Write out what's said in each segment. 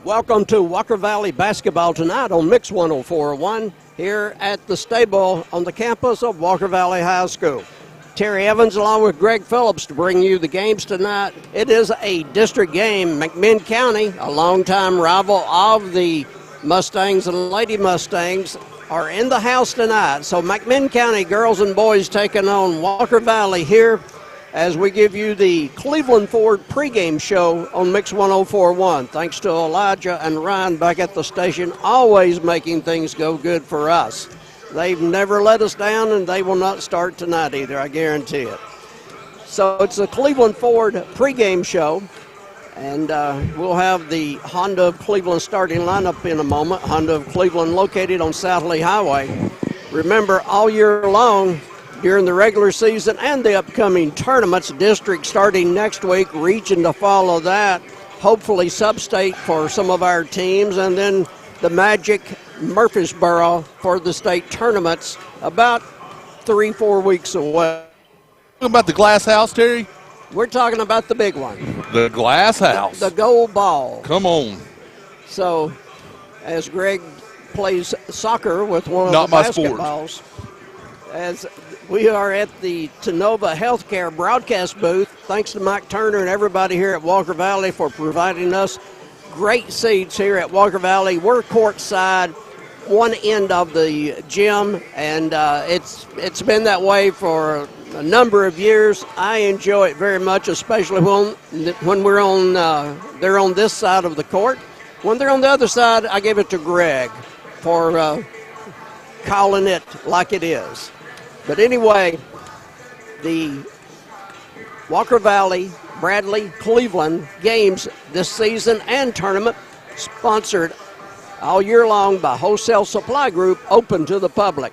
Welcome to Walker Valley basketball tonight on Mix 104.1 here at the stable on the campus of Walker Valley High School. Terry Evans along with Greg Phillips to bring you the games tonight. It is a district game. McMinn County, a longtime rival of the Mustangs and Lady Mustangs, are in the house tonight. So McMinn County girls and boys taking on Walker Valley here as we give you the Cleveland Ford pregame show on Mix 104.1. Thanks to Elijah and Ryan back at the station, always making things go good for us. They've never let us down, and they will not start tonight either, I guarantee it. So it's the Cleveland Ford pregame show, and we'll have the Honda of Cleveland starting lineup in a moment. Honda of Cleveland located on South Lee Highway. Remember, all year long, during the regular season and the upcoming tournaments, district starting next week, region to follow that, hopefully sub-state for some of our teams, and then the Magic Murfreesboro for the state tournaments about 3-4 weeks away. Talking about the glass house, Terry? We're talking about the big one. The glass house. The gold ball. Come on. So, as Greg plays soccer with one Not of the my basketballs, sport. as we are at the Tenova Healthcare broadcast booth. Thanks to Mike Turner and everybody here at Walker Valley for providing us great seats here at Walker Valley. We're courtside, one end of the gym, and it's been that way for a number of years. I enjoy it very much, especially when we're on they're on this side of the court. When they're on the other side, I give it to Greg for calling it like it is. But anyway, the Walker Valley, Bradley, Cleveland games this season and tournament sponsored all year long by Wholesale Supply Group, open to the public.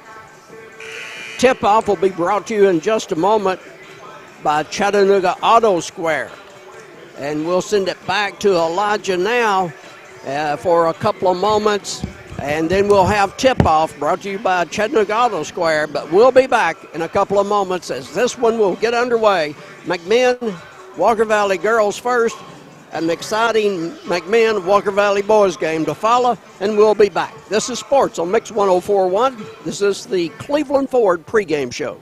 Tip-off will be brought to you in just a moment by Chattanooga Auto Square. And we'll send it back to Elijah now for a couple of moments. And then we'll have tip-off brought to you by Chattanooga Auto Square. But we'll be back in a couple of moments as this one will get underway. McMinn, Walker Valley girls first. An exciting McMinn Walker Valley boys game to follow. And we'll be back. This is Sports on Mix 104.1. This is the Cleveland Ford pregame show.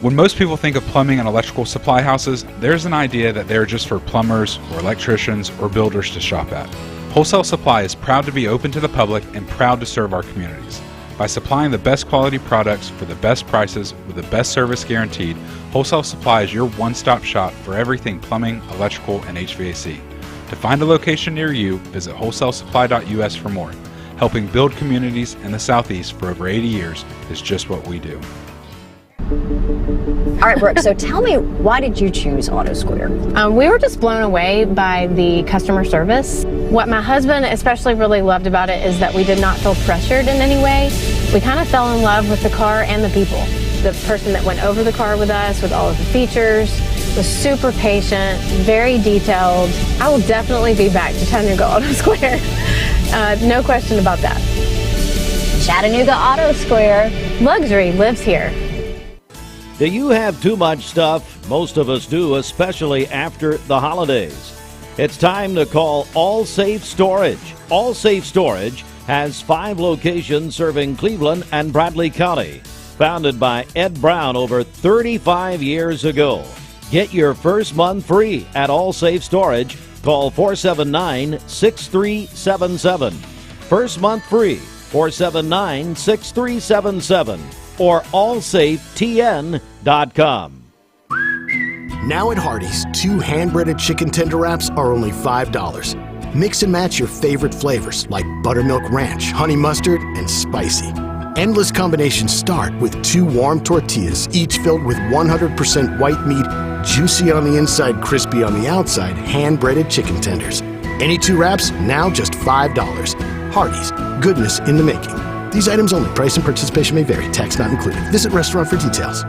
When most people think of plumbing and electrical supply houses, there's an idea that they're just for plumbers or electricians or builders to shop at. Wholesale Supply is proud to be open to the public and proud to serve our communities. By supplying the best quality products for the best prices with the best service guaranteed, Wholesale Supply is your one-stop shop for everything plumbing, electrical, and HVAC. To find a location near you, visit wholesalesupply.us for more. Helping build communities in the Southeast for over 80 years is just what we do. All right, Brooke, so tell me, why did you choose Auto Square? We were just blown away by the customer service. What my husband especially really loved about it is that we did not feel pressured in any way. We kind of fell in love with the car and the people. The person that went over the car with us with all of the features was super patient, very detailed. I will definitely be back to Chattanooga Auto Square. No question about that. Chattanooga Auto Square. Luxury lives here. Do you have too much stuff? Most of us do, especially after the holidays. It's time to call All Safe Storage. All Safe Storage has 5 locations serving Cleveland and Bradley County. Founded by Ed Brown over 35 years ago. Get your first month free at All Safe Storage. Call 479-6377. First month free, 479-6377. or allsafetn.com. Now at Hardee's, 2 hand-breaded chicken tender wraps are only $5. Mix and match your favorite flavors like buttermilk ranch, honey mustard, and spicy. Endless combinations start with 2 warm tortillas, each filled with 100% white meat, juicy on the inside, crispy on the outside, hand-breaded chicken tenders. Any 2 wraps, now just $5. Hardee's, goodness in the making. These items only. Price and participation may vary. Tax not included. Visit restaurant for details.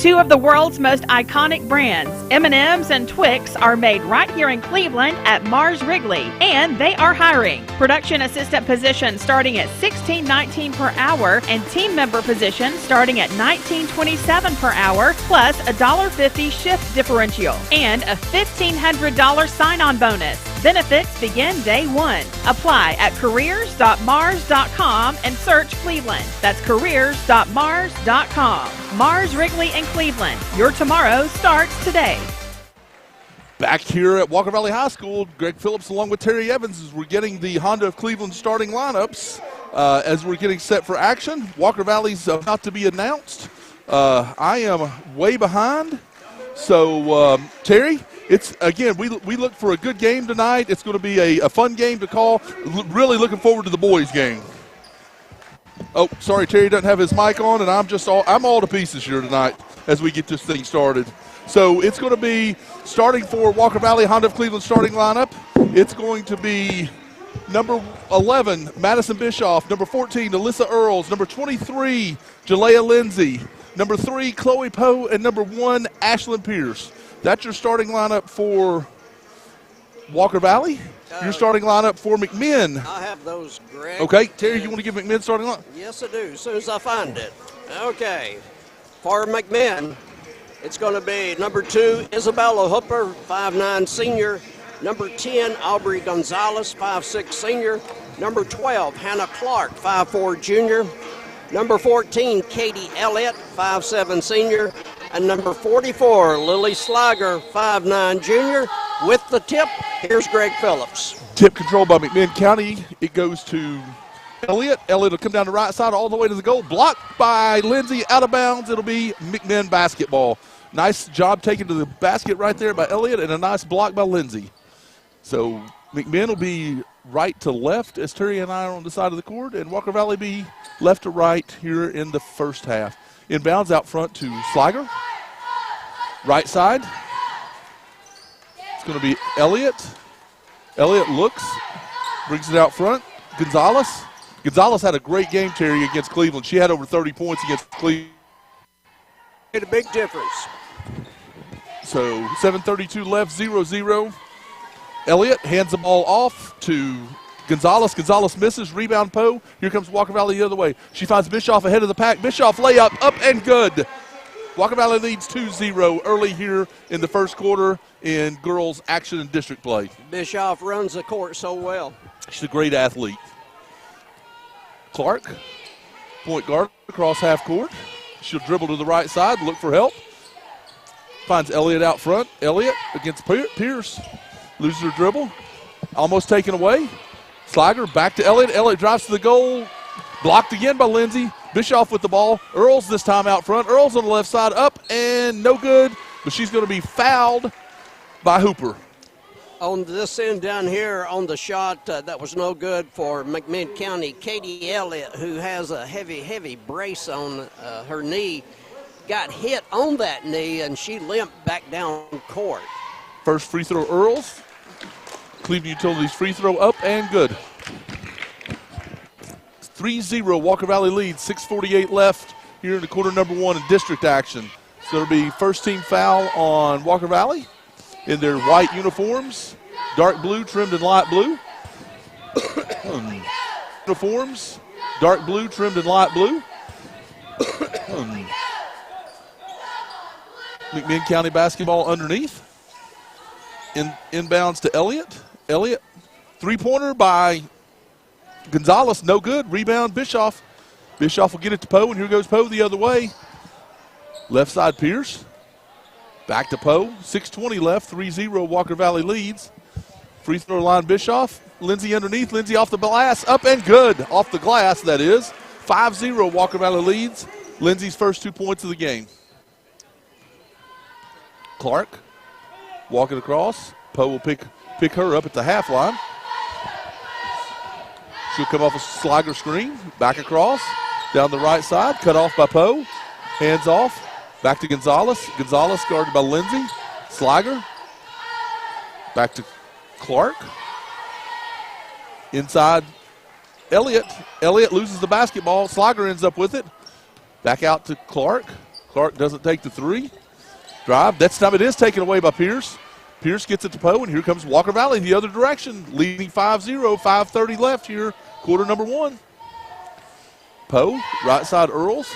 2 of the world's most iconic brands, M&M's and Twix, are made right here in Cleveland at Mars Wrigley, and they are hiring. Production assistant positions starting at $16.19 per hour and team member positions starting at $19.27 per hour, plus $1.50 shift differential and a $1,500 sign-on bonus. Benefits begin day one. Apply at careers.mars.com and search Cleveland. That's careers.mars.com. Mars Wrigley in Cleveland. Your tomorrow starts today. Back here at Walker Valley High School, Greg Phillips along with Terry Evans as we're getting the Honda of Cleveland starting lineups as we're getting set for action. Walker Valley's about to be announced. I am way behind. So, Terry, it's again, we look for a good game tonight. It's going to be a fun game to call. Really looking forward to the boys' game. Oh, sorry, Terry doesn't have his mic on, and I'm all to pieces here tonight as we get this thing started. So it's going to be starting for Walker Valley Honda of Cleveland starting lineup. It's going to be number 11, Madison Bischoff, number 14, Alyssa Earls, number 23, Jalea Lindsay, number 3, Chloe Poe, and number 1, Ashlyn Pierce. That's your starting lineup for Walker Valley. Your starting lineup for McMinn. I have those, Greg. Okay, Terry, you want to give McMinn starting lineup? Yes, I do, as soon as I find it. Okay, for McMinn, it's going to be number 2, Isabella Hooper, 5'9", senior. Number 10, Aubrey Gonzalez, 5'6", senior. Number 12, Hannah Clark, 5'4", junior. Number 14, Katie Elliott, 5'7", senior. And number 44, Lily Slager, 5'9", junior. With the tip, here's Greg Phillips. Tip controlled by McMinn County. It goes to Elliott. Elliott will come down the right side all the way to the goal. Blocked by Lindsay, out of bounds. It'll be McMinn basketball. Nice job taken to the basket right there by Elliott, and a nice block by Lindsay. So McMinn will be right to left as Terry and I are on the side of the court, and Walker Valley be left to right here in the first half. Inbounds out front to Slager. Right side. It's going to be Elliott. Elliott looks, brings it out front. Gonzalez. Gonzalez had a great game, Terry, against Cleveland. She had over 30 points against Cleveland. Made a big difference. So 7:32 left, 0-0. Elliott hands the ball off to Gonzalez. Gonzalez misses, rebound Poe. Here comes Walker Valley the other way. She finds Bischoff ahead of the pack. Bischoff layup, up and good. Walker Valley leads 2-0 early here in the first quarter in girls action and district play. Bischoff runs the court so well. She's a great athlete. Clark, point guard across half court. She'll dribble to the right side, look for help. Finds Elliott out front. Elliott against Pierce. Loses her dribble. Almost taken away. Slager back to Elliott. Elliott drives to the goal. Blocked again by Lindsay. Bischoff with the ball. Earls this time out front. Earls on the left side. Up and no good. But she's going to be fouled by Hooper. On this end down here on the shot, that was no good for McMinn County. Katie Elliott, who has a heavy brace on her knee, got hit on that knee, and she limped back down court. First free throw, Earls. Cleveland Utilities free throw up and good. 3-0, Walker Valley leads, 6:48 left here in the quarter number 1 in district action. So it'll be first team foul on Walker Valley in their white uniforms, dark blue trimmed in light blue. Uniforms, dark blue trimmed in light blue. McMinn County basketball underneath. Inbounds to Elliott. Elliott, three-pointer by Gonzalez, no good. Rebound, Bischoff. Bischoff will get it to Poe, and here goes Poe the other way. Left side, Pierce. Back to Poe. 6:20 left, 3-0, Walker Valley leads. Free throw line, Bischoff. Lindsay underneath, Lindsay off the glass, up and good. Off the glass, that is. 5-0, Walker Valley leads. Lindsay's first 2 points of the game. Clark walking across. Poe will pick her up at the half line. She'll come off a Slager screen. Back across. Down the right side. Cut off by Poe. Hands off. Back to Gonzalez. Gonzalez guarded by Lindsay. Slager. Back to Clark. Inside Elliott. Elliott loses the basketball. Slager ends up with it. Back out to Clark. Clark doesn't take the three. Drive. That's time it is taken away by Pierce. Pierce gets it to Poe, and here comes Walker Valley the other direction, leading 5-0, 5:30 left here, quarter number 1. Poe, right side Earls.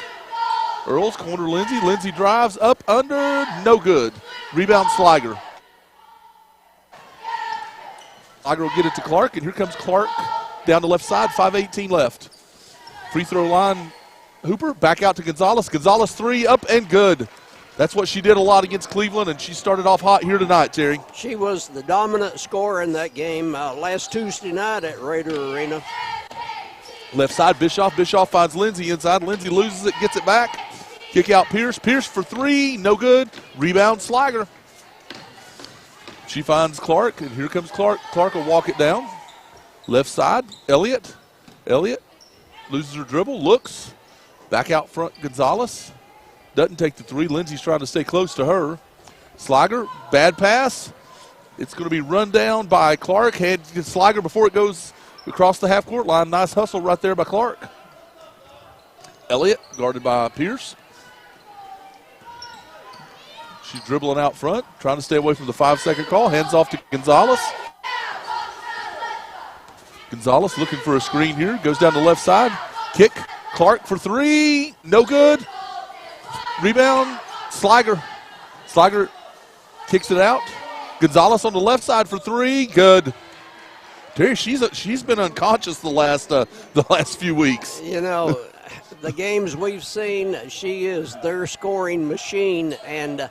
Earls, corner Lindsay. Lindsay drives up, under, no good. Rebound Sliger. Sliger will get it to Clark, and here comes Clark down the left side, 5:18 left. Free throw line, Hooper, back out to Gonzalez. Gonzalez three, up and good. That's what she did a lot against Cleveland, and she started off hot here tonight, Terry. She was the dominant scorer in that game last Tuesday night at Raider Arena. Left side, Bischoff. Bischoff finds Lindsay inside. Lindsay loses it, gets it back. Kick out Pierce. Pierce for three, no good. Rebound Sliger. She finds Clark, and here comes Clark. Clark will walk it down. Left side, Elliott. Elliott loses her dribble, looks. Back out front, Gonzalez. Doesn't take the three. Lindsay's trying to stay close to her. Sliger, bad pass. It's going to be run down by Clark. Head to Sliger before it goes across the half-court line. Nice hustle right there by Clark. Elliott guarded by Pierce. She's dribbling out front, trying to stay away from the 5-second call. Hands off to Gonzalez. Gonzalez looking for a screen here. Goes down the left side. Kick. Clark for three. No good. Rebound. Sliger. Sliger kicks it out. Gonzalez on the left side for three. Good. Terry, she's been unconscious the last few weeks. You know, the games we've seen, she is their scoring machine, and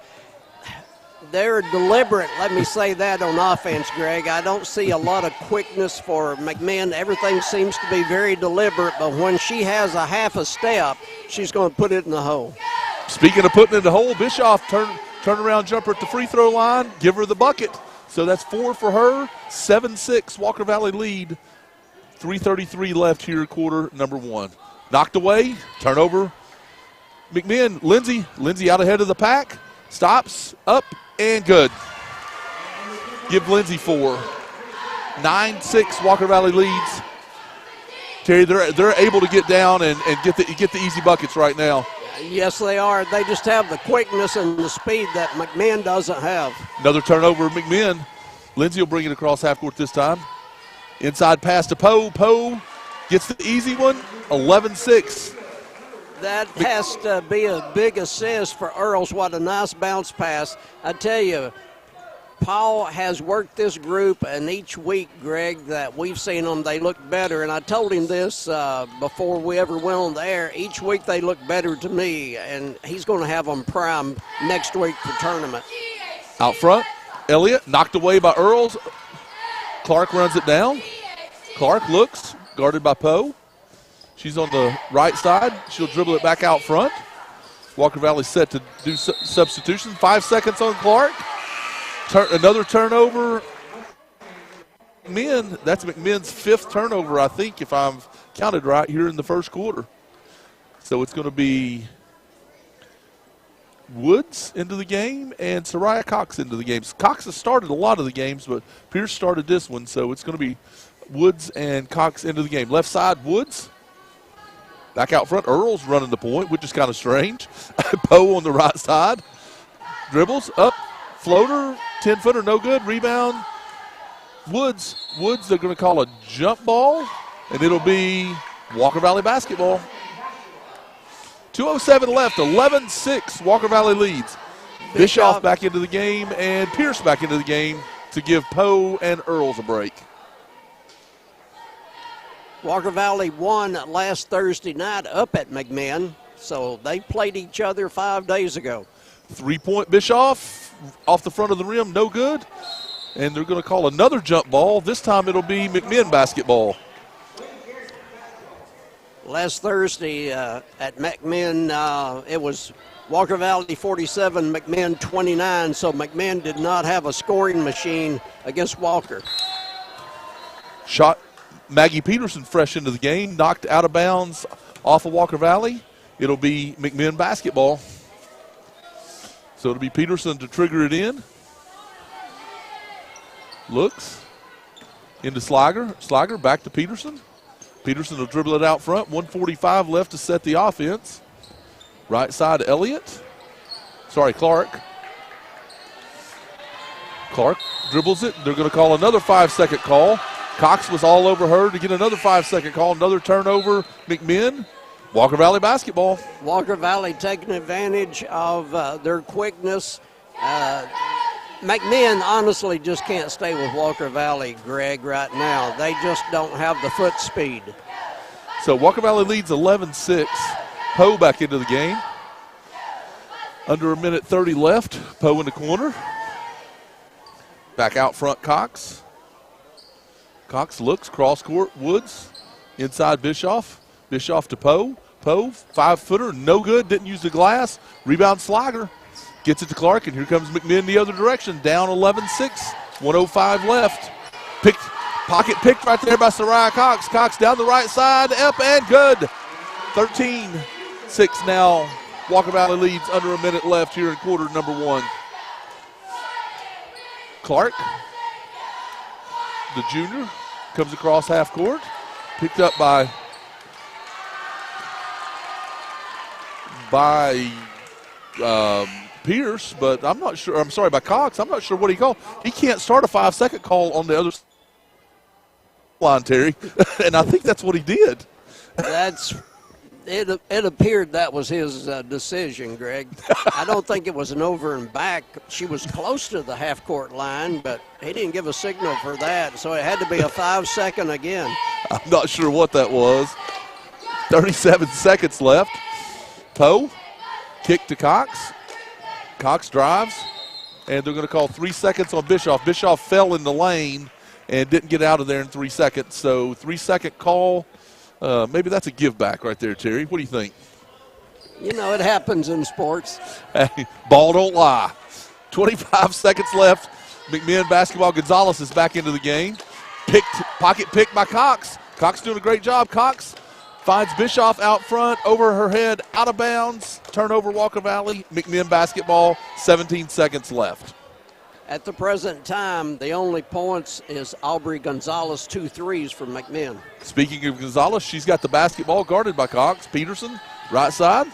they're deliberate, let me say that, on offense, Greg. I don't see a lot of quickness for McMinn. Everything seems to be very deliberate, but when she has a half a step, she's going to put it in the hole. Speaking of putting it in the hole, Bischoff turnaround jumper at the free throw line, give her the bucket. So that's 4 for her, 7-6 Walker Valley lead. 3:33 left here, quarter number one. Knocked away, turnover. McMinn, Lindsay out ahead of the pack, stops, up, and good. Give Lindsay 4. 9-6 Walker Valley leads. Terry, they're able to get down and get the easy buckets right now. Yes, they are. They just have the quickness and the speed that McMinn doesn't have. Another turnover, McMinn. Lindsay will bring it across half court this time. Inside pass to Poe. Poe gets the easy one, 11-6. That has to be a big assist for Earls. What a nice bounce pass. I tell you, Paul has worked this group, and each week, Greg, that we've seen them, they look better. And I told him this before we ever went on the air. Each week they look better to me, and he's going to have them primed next week for tournament. Out front, Elliott knocked away by Earls. Clark runs it down. Clark looks, guarded by Poe. She's on the right side. She'll dribble it back out front. Walker Valley set to do substitution. 5 seconds on Clark. Another turnover. That's McMinn's 5th turnover, I think, if I've counted right, here in the first quarter. So it's going to be Woods into the game and Soraya Cox into the games. Cox has started a lot of the games, but Pierce started this one, so it's going to be Woods and Cox into the game. Left side, Woods. Back out front, Earls running the point, which is kind of strange. Poe on the right side. Dribbles, up, floater, 10-footer, no good. Rebound, Woods. Woods, they're going to call a jump ball, and it'll be Walker Valley basketball. 2:07 left, 11-6, Walker Valley leads. Bischoff back into the game and Pierce back into the game to give Poe and Earls a break. Walker Valley won last Thursday night up at McMinn, so they played each other 5 days ago. 3-point Bischoff off the front of the rim, no good. And they're going to call another jump ball. This time it'll be McMinn basketball. Last Thursday at McMinn, it was Walker Valley 47, McMinn 29, so McMinn did not have a scoring machine against Walker. Shot Maggie Peterson fresh into the game, knocked out of bounds off of Walker Valley. It'll be McMinn basketball. So it'll be Peterson to trigger it in. Looks into Sliger. Sliger back to Peterson. Peterson will dribble it out front. 1:45 left to set the offense. Right side, Elliott. Clark. Clark dribbles it. They're going to call another 5-second call. Cox was all over her to get another 5-second call. Another turnover. McMinn. Walker Valley basketball. Walker Valley taking advantage of their quickness. McMinn honestly just can't stay with Walker Valley, Greg, right now. They just don't have the foot speed. So Walker Valley leads 11-6. Poe back into the game. Under a minute 30 left. Poe in the corner. Back out front, Cox. Cox looks, cross court, Woods. Inside Bischoff. Bischoff to Poe. Poe, 5-footer, no good, didn't use the glass. Rebound Slager. Gets it to Clark, and here comes McMinn the other direction. Down 11-6, 1:05 left. Pocket picked right there by Soraya Cox. Cox down the right side, up and good. 13-6 now. Walker Valley leads under a minute left here in quarter number 1. Clark, the junior, comes across half court. Picked up by Pierce, but I'm not sure. I'm sorry, by Cox. I'm not sure what he called. He can't start a 5-second call on the other line, Terry, and I think that's what he did. It appeared that was his decision, Greg. I don't think it was an over and back. She was close to the half-court line, but he didn't give a signal for that, so it had to be a 5-second again. I'm not sure what that was. 37 seconds left. Poe, kick to Cox. Cox drives, and they're going to call 3 seconds on Bischoff. Bischoff fell in the lane and didn't get out of there in 3 seconds, so 3-second call. Maybe that's a give back right there, Terry. What do you think? You know, it happens in sports. Hey, ball don't lie. 25 seconds left. McMinn basketball. Gonzalez is back into the game. Pocket picked by Cox. Cox doing a great job. Cox finds Bischoff out front, over her head, out of bounds. Turnover, Walker Valley. McMinn basketball, 17 seconds left. At the present time, the only points is Aubrey Gonzalez, 2 threes from McMinn. Speaking of Gonzalez, she's got the basketball guarded by Cox. Peterson, right side,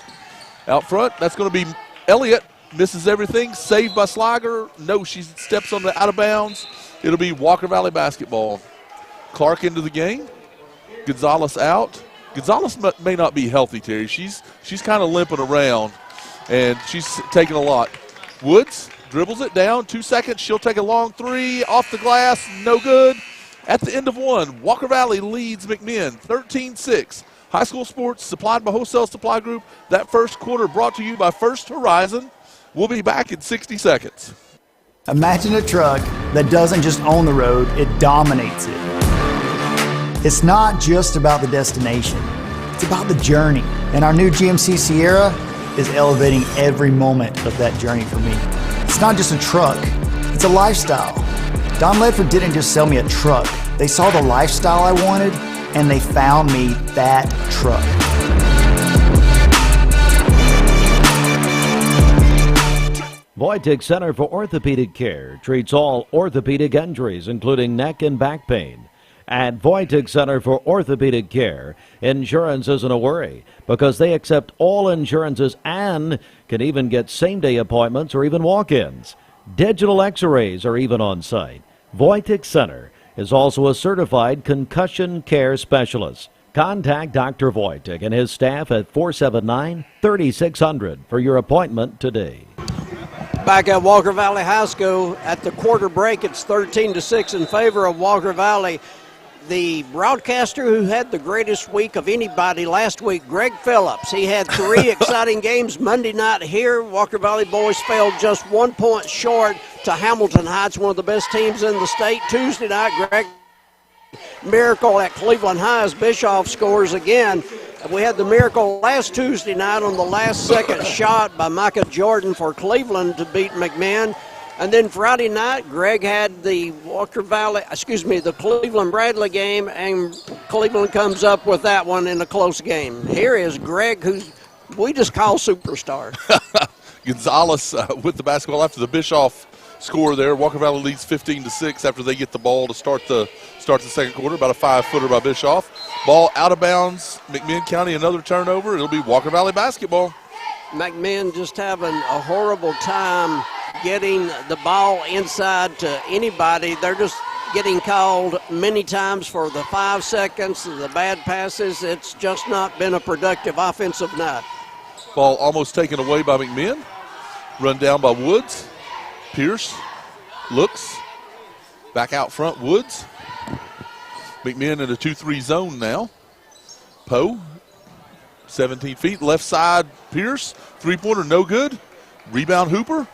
out front. That's going to be Elliott. Misses everything. Saved by Slager. No, she steps on the out of bounds. It'll be Walker Valley basketball. Clark into the game. Gonzalez out. Gonzalez may not be healthy, Terry. She's kind of limping around, and she's taking a lot. Woods dribbles it down. 2 seconds. She'll take a long three. Off the glass. No good. At the end of 1, Walker Valley leads McMinn 13-6. High school sports supplied by Wholesale Supply Group. That first quarter brought to you by First Horizon. We'll be back in 60 seconds. Imagine a truck that doesn't just own the road, it dominates it. It's not just about the destination, it's about the journey. And our new GMC Sierra is elevating every moment of that journey for me. It's not just a truck, it's a lifestyle. Don Ledford didn't just sell me a truck. They saw the lifestyle I wanted, and they found me that truck. Voitic Center for Orthopedic Care treats all orthopedic injuries, including neck and back pain. At Voitic Center for Orthopedic Care, insurance isn't a worry because they accept all insurances and can even get same-day appointments or even walk-ins. Digital x-rays are even on site. Voitic Center is also a certified concussion care specialist. Contact Dr. Voitic and his staff at 479-3600 for your appointment today. Back at Walker Valley High School at the quarter break, it's 13-6 in favor of Walker Valley. The broadcaster who had the greatest week of anybody last week, Greg Phillips, he had 3 exciting games Monday night here. Walker Valley boys fell just 1 point short to Hamilton Heights, one of the best teams in the state. Tuesday night, Greg miracle at Cleveland High as Bischoff scores again. We had the miracle last Tuesday night on the last second shot by Micah Jordan for Cleveland to beat McMinn. And then Friday night, Greg had the the Cleveland Bradley game, and Cleveland comes up with that one in a close game. Here is Greg, who we just call superstar. Gonzalez with the basketball after the Bischoff score there. Walker Valley leads 15-6 after they get the ball to start the second quarter. About a 5-footer by Bischoff. Ball out of bounds. McMinn County another turnover. It'll be Walker Valley basketball. McMinn just having a horrible time getting the ball inside to anybody. They're just getting called many times for the 5 seconds and the bad passes. It's just not been a productive offensive night. Ball almost taken away by McMinn. Run down by Woods. Pierce looks. Back out front, Woods. McMinn in a 2-3 zone now. Poe, 17 feet, left side, Pierce. Three-pointer, no good. Rebound, Hooper.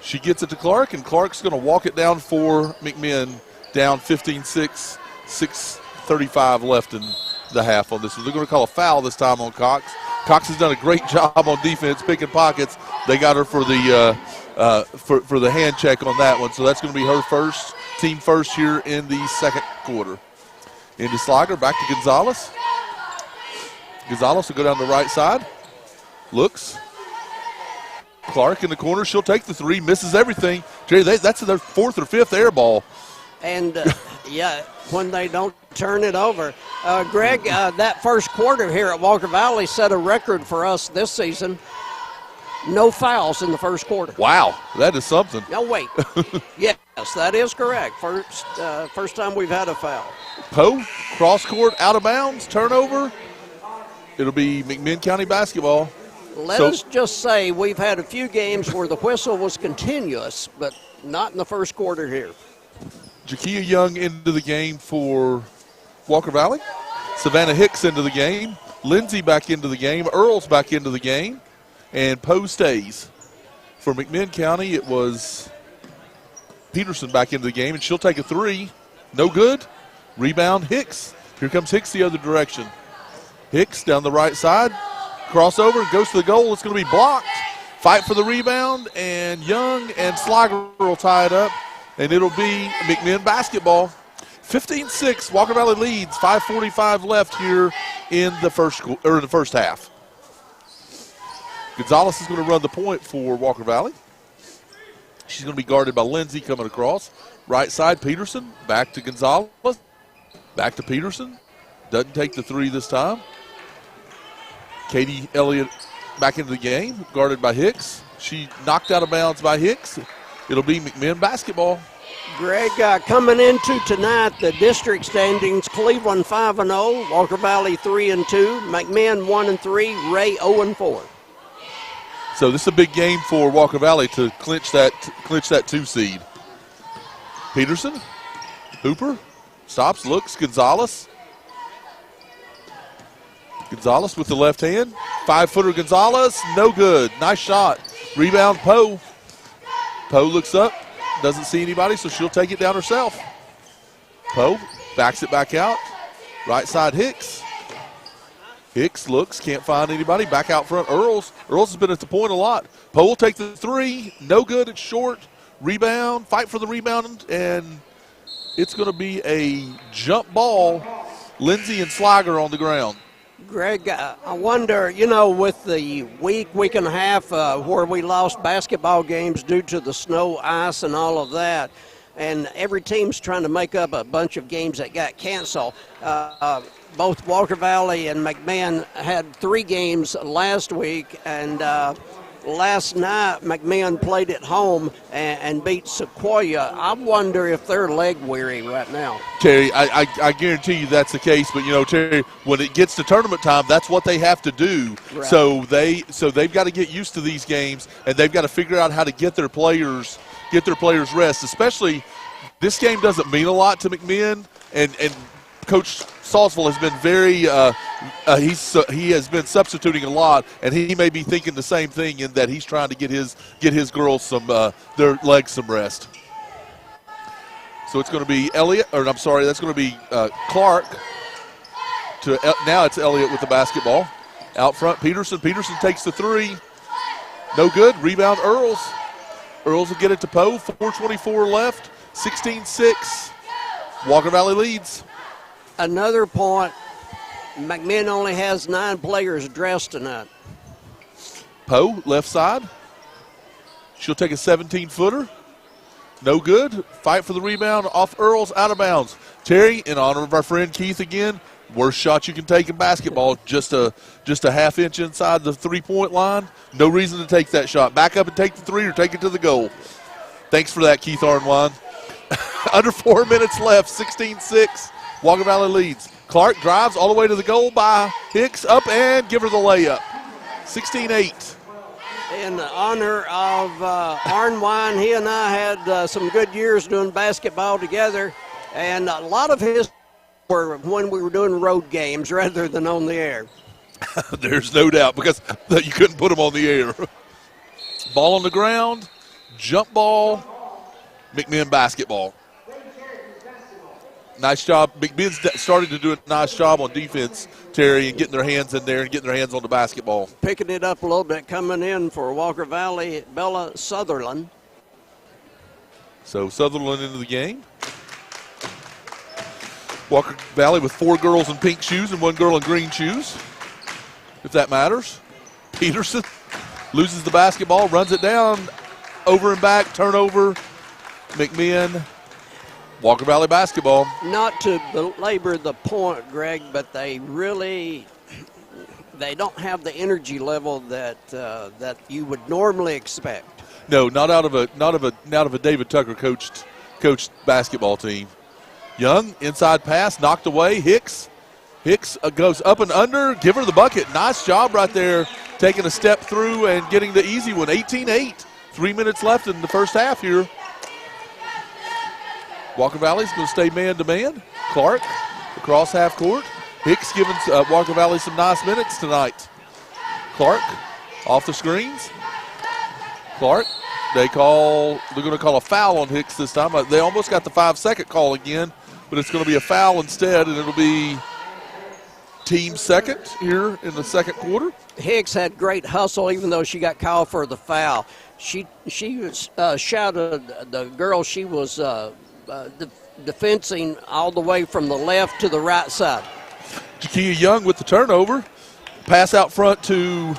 She gets it to Clark, and Clark's going to walk it down for McMinn. Down 15-6, 6:35 left in the half on this one. They're going to call a foul this time on Cox. Cox has done a great job on defense, picking pockets. They got her for the for the hand check on that one, so that's going to be her first, team first here in the second quarter. Into Slager, back to Gonzalez. Gonzalez will go down the right side. Looks. Clark in the corner. She'll take the three. Misses everything. Jerry, that's their fourth or fifth air ball. And, yeah, when they don't turn it over. Greg, that first quarter here at Walker Valley set a record for us this season. No fouls in the first quarter. Wow, that is something. No, wait. Yes, that is correct. First time we've had a foul. Poe, cross court, out of bounds, turnover. It'll be McMinn County basketball. Let us just say we've had a few games where the whistle was continuous, but not in the first quarter here. Jakia Young into the game for Walker Valley. Savannah Hicks into the game. Lindsay back into the game. Earls back into the game. And Poe stays. For McMinn County, it was Peterson back into the game, and she'll take a three. No good. Rebound, Hicks. Here comes Hicks the other direction. Hicks down the right side. Crossover, goes to the goal. It's going to be blocked. Fight for the rebound, and Young and Slager will tie it up, and it'll be McMinn basketball. 15-6, Walker Valley leads. 5:45 left here in the first half. Gonzalez is going to run the point for Walker Valley. She's going to be guarded by Lindsay coming across. Right side, Peterson. Back to Gonzalez. Back to Peterson. Doesn't take the three this time. Katie Elliott back into the game, guarded by Hicks. She knocked out of bounds by Hicks. It'll be McMinn basketball. Greg, coming into tonight, the district standings, Cleveland 5-0, Walker Valley 3-2, McMinn 1-3, Ray 0-4. So this is a big game for Walker Valley to clinch that 2 seed. Peterson, Hooper, stops, looks, Gonzalez. Gonzalez with the left hand. 5-footer Gonzalez, no good. Nice shot. Rebound, Poe. Poe looks up, doesn't see anybody, so she'll take it down herself. Poe backs it back out. Right side, Hicks. Hicks looks, can't find anybody. Back out front, Earls. Earls has been at the point a lot. Poe will take the three. No good, it's short. Rebound, fight for the rebound, and it's going to be a jump ball. Lindsay and Slager on the ground. Greg, I wonder, with the week and a half where we lost basketball games due to the snow, ice, and all of that, and every team's trying to make up a bunch of games that got canceled. Both Walker Valley and McMinn had 3 games last week, and last night McMinn played at home and beat Sequoia. I wonder if they're leg weary right now. Terry, I guarantee you that's the case, but Terry, when it gets to tournament time, that's what they have to do. Right. So they've got to get used to these games, and they've got to figure out how to get their players rest. Especially, this game doesn't mean a lot to McMinn, and Coach Salzville has been very he has been substituting a lot, and he may be thinking the same thing in that he's trying to get his girls their legs some rest. So it's going to be that's going to be Clark. Now it's Elliott with the basketball. Out front, Peterson. Peterson takes the three. No good. Rebound, Earls. Earls will get it to Poe. 4:24 left. 16-6. Walker Valley leads. Another point, McMinn only has 9 players dressed tonight. Poe, left side. She'll take a 17-footer. No good. Fight for the rebound off Earls, out of bounds. Terry, in honor of our friend Keith again, worst shot you can take in basketball, just a half inch inside the three-point line. No reason to take that shot. Back up and take the three or take it to the goal. Thanks for that, Keith Arnwine. Under 4 minutes left, 16-6. Walker Valley leads. Clark drives all the way to the goal by Hicks, up and give her the layup. 16-8. In honor of Arnwine, he and I had some good years doing basketball together, and a lot of his were when we were doing road games rather than on the air. There's no doubt, because you couldn't put them on the air. Ball on the ground, jump ball, McMinn basketball. Nice job. McMinn's started to do a nice job on defense, Terry, and getting their hands in there and getting their hands on the basketball. Picking it up a little bit, coming in for Walker Valley, Bella Sutherland. So Sutherland into the game. Walker Valley with 4 girls in pink shoes and 1 girl in green shoes, if that matters. Peterson loses the basketball, runs it down, over and back, turnover. McMinn, Walker Valley basketball. Not to belabor the point, Greg, but they don't have the energy level that you would normally expect. No, not out of a David Tucker coached basketball team. Young, inside pass, knocked away. Hicks goes up and under, give her the bucket. Nice job right there, taking a step through and getting the easy one. 18-8, 3 minutes left in the first half here. Walker Valley's going to stay man-to-man. Clark across half court. Hicks giving Walker Valley some nice minutes tonight. Clark off the screens. Clark, they're going to call a foul on Hicks this time. They almost got the 5-second call again, but it's going to be a foul instead, and it'll be team second here in the second quarter. Hicks had great hustle, even though she got called for the foul. She shouted the girl she was defensing all the way from the left to the right side. Jakia Young with the turnover. Pass out front to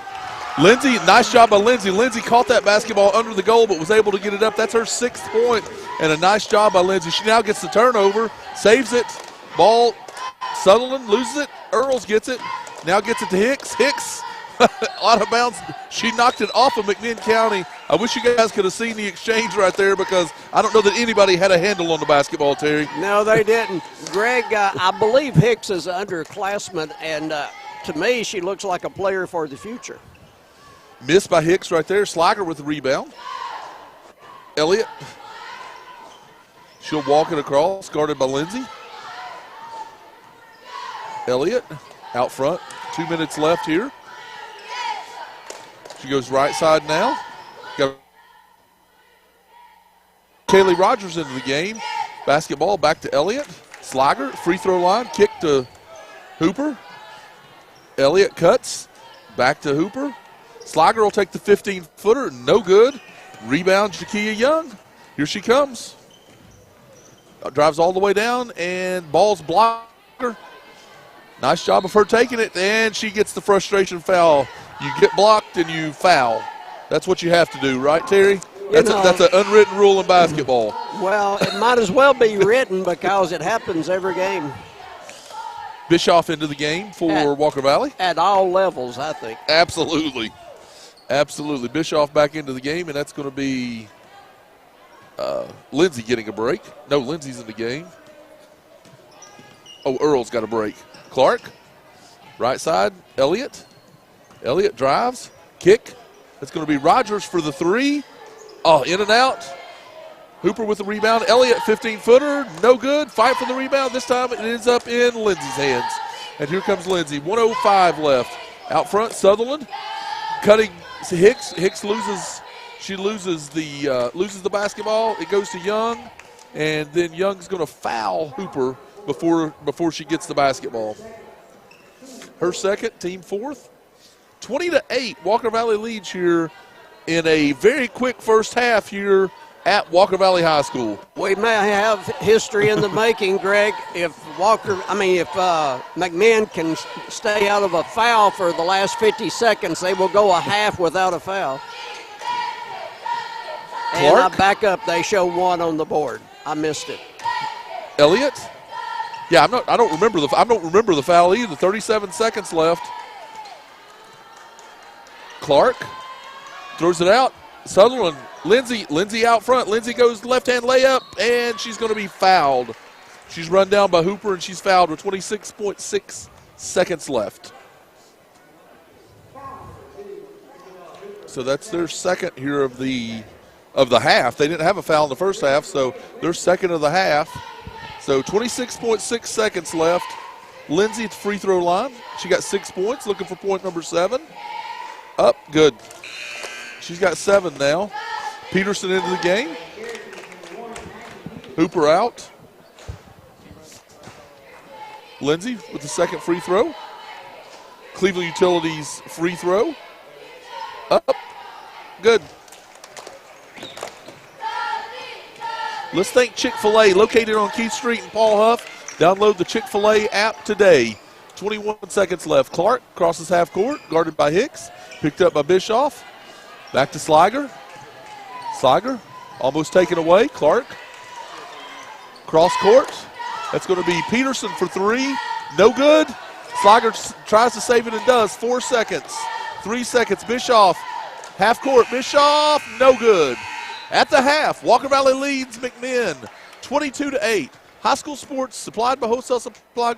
Lindsay. Nice job by Lindsay. Lindsay caught that basketball under the goal but was able to get it up. That's her 6th point, and a nice job by Lindsay. She now gets the turnover, saves it. Ball, Sutherland loses it. Earls gets it. Now gets it to Hicks. Hicks out of bounds. She knocked it off of McMinn County. I wish you guys could have seen the exchange right there, because I don't know that anybody had a handle on the basketball, Terry. No, they didn't. Greg, I believe Hicks is an underclassman, and to me, she looks like a player for the future. Missed by Hicks right there. Slager with the rebound. Elliott. She'll walk it across, guarded by Lindsay. Elliott out front. 2 minutes left here. She goes right side now. Got Kaylee Rogers into the game. Basketball back to Elliott. Slager, free throw line, kick to Hooper. Elliott cuts, back to Hooper. Slager will take the 15-footer, no good. Rebound, Jakia Young. Here she comes. Drives all the way down, and ball's blocked. Nice job of her taking it, and she gets the frustration foul. You get blocked and you foul. That's what you have to do, right, Terry? That's an unwritten rule in basketball. Well, it might as well be written, because it happens every game. Bischoff into the game for Walker Valley. At all levels, I think. Absolutely. Absolutely. Bischoff back into the game, and that's going to be Lindsay getting a break. No, Lindsay's in the game. Oh, Earl's got a break. Clark, right side, Elliott. Elliott drives, kick. It's going to be Rogers for the 3. Oh, in and out. Hooper with the rebound. Elliott, 15-footer, no good. Fight for the rebound. This time it ends up in Lindsay's hands. And here comes Lindsay. 1:05 left. Out front, Sutherland cutting Hicks. Hicks loses. She loses the basketball. It goes to Young, and then Young's going to foul Hooper before she gets the basketball. Her second, team 4th. 20-8, Walker Valley leads here in a very quick first half here at Walker Valley High School. We may have history in the making, Greg. If McMinn can stay out of a foul for the last 50 seconds, they will go a half without a foul. And Clark. I back up. They show 1 on the board. I missed it. Elliott. Yeah, I don't remember the foul either. 37 seconds left. Clark throws it out. Sutherland, Lindsay out front. Lindsay goes left-hand layup, and she's going to be fouled. She's run down by Hooper, and she's fouled with 26.6 seconds left. So that's their second here of the half. They didn't have a foul in the first half, so their second of the half. So 26.6 seconds left. Lindsay at the free throw line. She got 6 points, looking for point number 7. Up, good. She's got 7 now. Peterson into the game. Hooper out. Lindsay with the second free throw. Cleveland Utilities free throw. Up, good. Let's thank Chick-fil-A, located on Keith Street in Paul Huff. Download the Chick-fil-A app today. 21 seconds left. Clark crosses half court, guarded by Hicks. Picked up by Bischoff. Back to Sliger. Sliger almost taken away. Clark. Cross court. That's going to be Peterson for 3. No good. Sliger tries to save it and does. 4 seconds. 3 seconds. Bischoff. Half court. Bischoff. No good. At the half, Walker Valley leads McMinn 22-8. High school sports supplied by Wholesale Supply.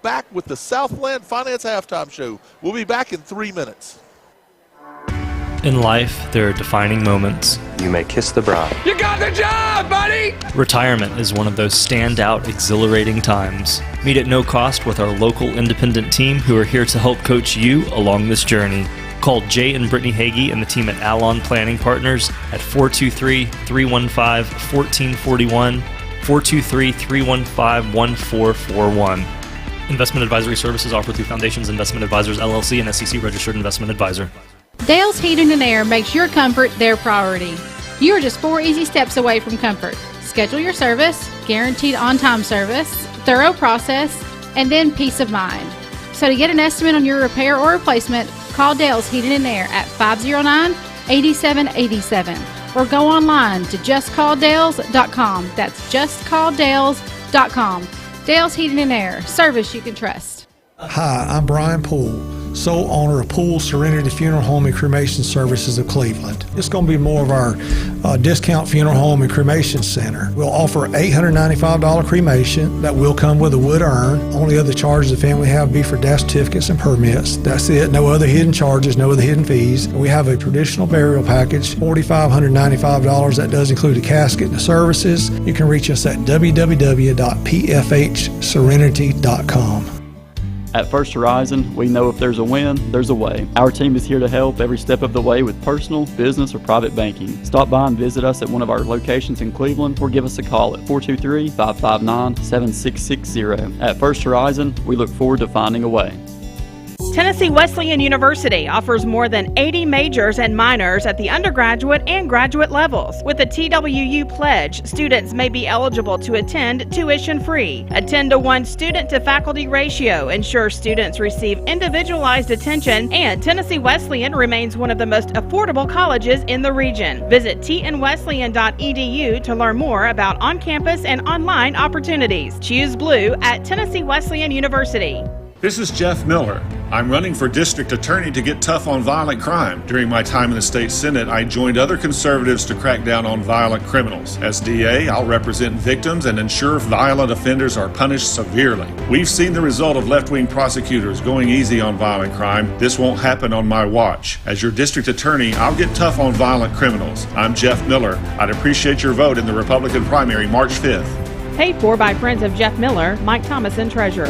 Back with the Southland Finance Halftime Show. We'll be back in 3 minutes. In life, there are defining moments. You may kiss the bride. You got the job, buddy! Retirement is one of those standout, exhilarating times. Meet at no cost with our local independent team who are here to help coach you along this journey. Call Jay and Brittany Hagee and the team at Alon Planning Partners at 423-315-1441, 423-315-1441. Investment advisory services offered through Foundations Investment Advisors, LLC, and SEC registered investment advisor. Dale's Heating and Air makes your comfort their priority. You are just 4 easy steps away from comfort. Schedule your service, guaranteed on-time service, thorough process, and then peace of mind. So to get an estimate on your repair or replacement, call Dale's Heating and Air at 509-8787 or go online to justcalldales.com. That's justcalldales.com. Dale's Heating and Air, service you can trust. Hi, I'm Brian Poole, sole owner of Poole Serenity Funeral Home and Cremation Services of Cleveland. It's going to be more of our discount funeral home and cremation center. We'll offer $895 cremation that will come with a wood urn. Only other charges the family have be for death certificates and permits. That's it. No other hidden charges, no other hidden fees. We have a traditional burial package, $4,595. That does include a casket and the services. You can reach us at www.pfhserenity.com. At First Horizon, we know if there's a win, there's a way. Our team is here to help every step of the way with personal, business, or private banking. Stop by and visit us at one of our locations in Cleveland or give us a call at 423-559-7660. At First Horizon, we look forward to finding a way. Tennessee Wesleyan University offers more than 80 majors and minors at the undergraduate and graduate levels. With the TWU Pledge, students may be eligible to attend tuition-free. A 10-to-1 student-to-faculty ratio ensures students receive individualized attention, and Tennessee Wesleyan remains one of the most affordable colleges in the region. Visit tnwesleyan.edu to learn more about on-campus and online opportunities. Choose blue at Tennessee Wesleyan University. This is Jeff Miller. I'm running for district attorney to get tough on violent crime. During my time in the state Senate, I joined other conservatives to crack down on violent criminals. As DA, I'll represent victims and ensure violent offenders are punished severely. We've seen the result of left-wing prosecutors going easy on violent crime. This won't happen on my watch. As your district attorney, I'll get tough on violent criminals. I'm Jeff Miller. I'd appreciate your vote in the Republican primary March 5th. Paid for by friends of Jeff Miller, Mike Thomason, Treasurer.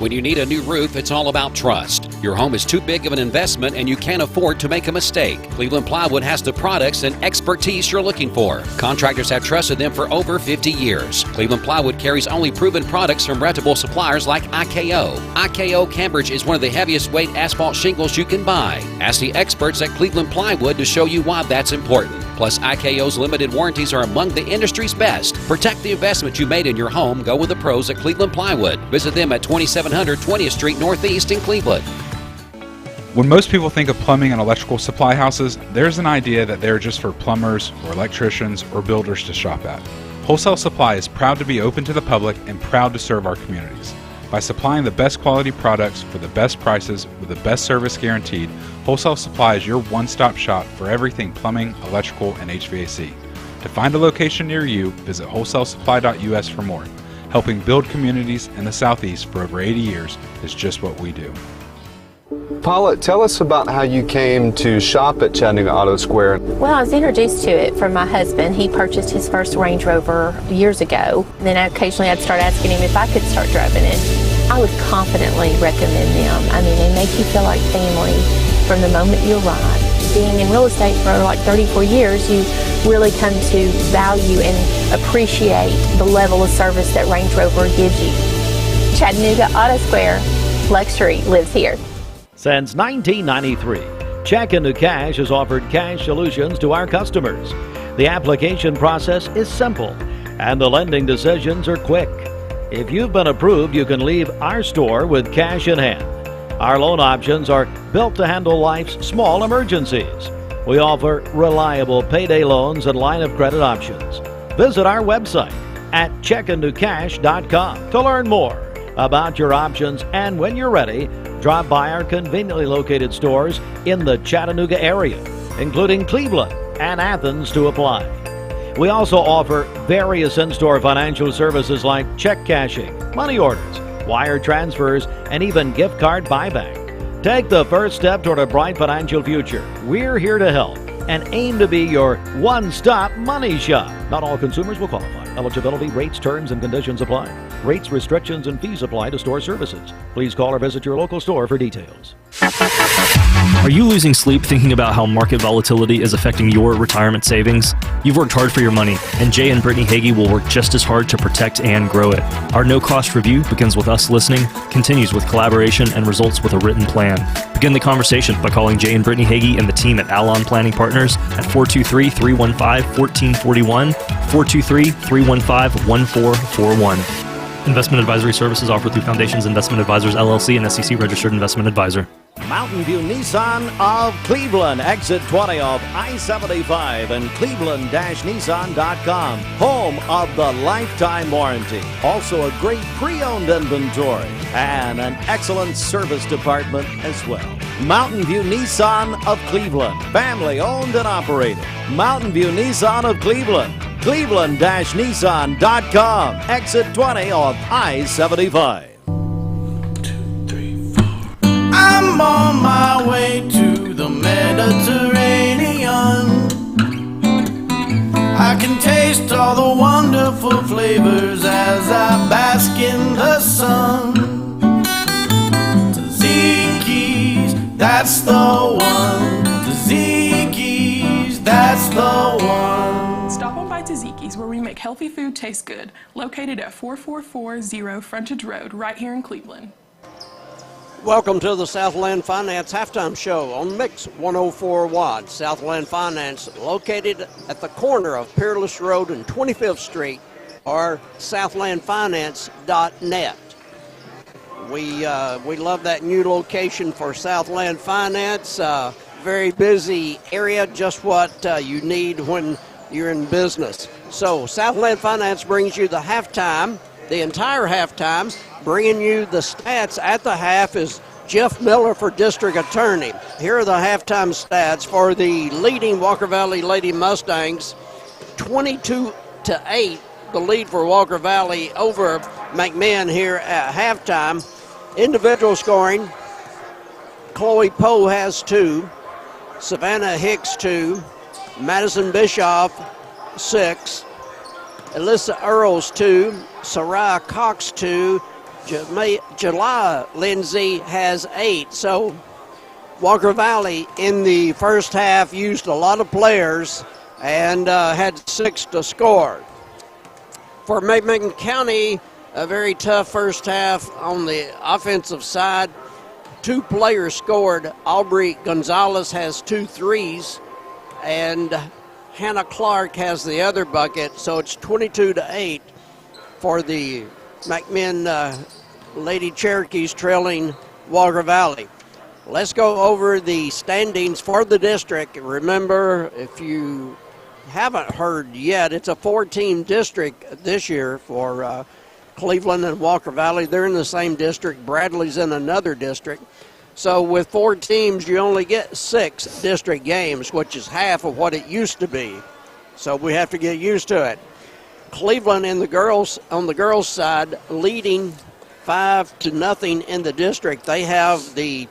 When you need a new roof, it's all about trust. Your home is too big of an investment and you can't afford to make a mistake. Cleveland Plywood has the products and expertise you're looking for. Contractors have trusted them for over 50 years. Cleveland Plywood carries only proven products from reputable suppliers like IKO. IKO Cambridge is one of the heaviest weight asphalt shingles you can buy. Ask the experts at Cleveland Plywood to show you why that's important. Plus, IKO's limited warranties are among the industry's best. Protect the investment you made in your home. Go with the pros at Cleveland Plywood. Visit them at 2700 20th Street Northeast in Cleveland. When most people think of plumbing and electrical supply houses, there's an idea that they're just for plumbers or electricians or builders to shop at. Wholesale Supply is proud to be open to the public and proud to serve our communities. By supplying the best quality products for the best prices with the best service guaranteed, Wholesale Supply is your one-stop shop for everything plumbing, electrical, and HVAC. To find a location near you, visit wholesalesupply.us for more. Helping build communities in the Southeast for over 80 years is just what we do. Paula, tell us about how you came to shop at Chattanooga Auto Square. Well, I was introduced to it from my husband. He purchased his first Range Rover years ago. And then occasionally I'd start asking him if I could start driving it. I would confidently recommend them. I mean, they make you feel like family from the moment you arrive. Being in real estate for like 34 years, you really come to value and appreciate the level of service that Range Rover gives you. Chattanooga Auto Square, luxury lives here. Since 1993, Check Into Cash has offered cash solutions to our customers. The application process is simple, and the lending decisions are quick. If you've been approved, you can leave our store with cash in hand. Our loan options are built to handle life's small emergencies. We offer reliable payday loans and line of credit options. Visit our website at checkintocash.com to learn more about your options, and when you're ready, drop by our conveniently located stores in the Chattanooga area, including Cleveland and Athens, to apply. We also offer various in-store financial services like check cashing, money orders, wire transfers, and even gift card buyback. Take the first step toward a bright financial future. We're here to help and aim to be your one-stop money shop. Not all consumers will qualify. Eligibility, rates, terms, and conditions apply. Rates, restrictions, and fees apply to store services. Please call or visit your local store for details. Are you losing sleep thinking about how market volatility is affecting your retirement savings? You've worked hard for your money, and Jay and Brittany Hagee will work just as hard to protect and grow it. Our no-cost review begins with us listening, continues with collaboration, and results with a written plan. Begin the conversation by calling Jay and Brittany Hagee and the team at Alon Planning Partners at 423-315-1441, 423-315-1441. Investment advisory services offered through Foundations Investment Advisors, LLC, and SEC-registered investment advisor. Mountain View Nissan of Cleveland, exit 20 of I-75 and cleveland-nissan.com, home of the lifetime warranty. Also a great pre-owned inventory and an excellent service department as well. Mountain View Nissan of Cleveland, family owned and operated. Mountain View Nissan of Cleveland, cleveland-nissan.com, exit 20 of I-75. I'm on my way to the Mediterranean. I can taste all the wonderful flavors as I bask in the sun. Tzatziki's, that's the one. Tzatziki's, that's the one. Stop on by Tzatziki's, where we make healthy food taste good. Located at 4440 Frontage Road, right here in Cleveland. Welcome to the Southland Finance Halftime Show on Mix 104.1. Southland Finance, located at the corner of Peerless Road and 25th Street, or southlandfinance.net. We love that new location for Southland Finance. Very busy area, just what you need when you're in business. So Southland Finance brings you the halftime, the entire halftime. Bringing you the stats at the half is Jeff Miller for District Attorney. Here are the halftime stats for the leading Walker Valley Lady Mustangs. 22-8, the lead for Walker Valley over McMinn here at halftime. Individual scoring, Chloe Poe has 2, Savannah Hicks 2, Madison Bischoff 6, Alyssa Earls 2, Sarai Cox 2, July Lindsay has 8. So Walker Valley in the first half used a lot of players and had 6 to score. For McMinn County, a very tough first half on the offensive side. 2 players scored. Aubrey Gonzalez has 2 threes, and Hannah Clark has the other bucket. So it's 22-8 for the McMinn Lady Cherokees trailing Walker Valley. Let's go over the standings for the district. Remember, if you haven't heard yet, it's a 4-team district this year for Cleveland and Walker Valley, they're in the same district. Bradley's in another district. So with 4 teams, you only get 6 district games, which is half of what it used to be. So we have to get used to it. Cleveland on the girls' side, leading 5-0 in the district. They have the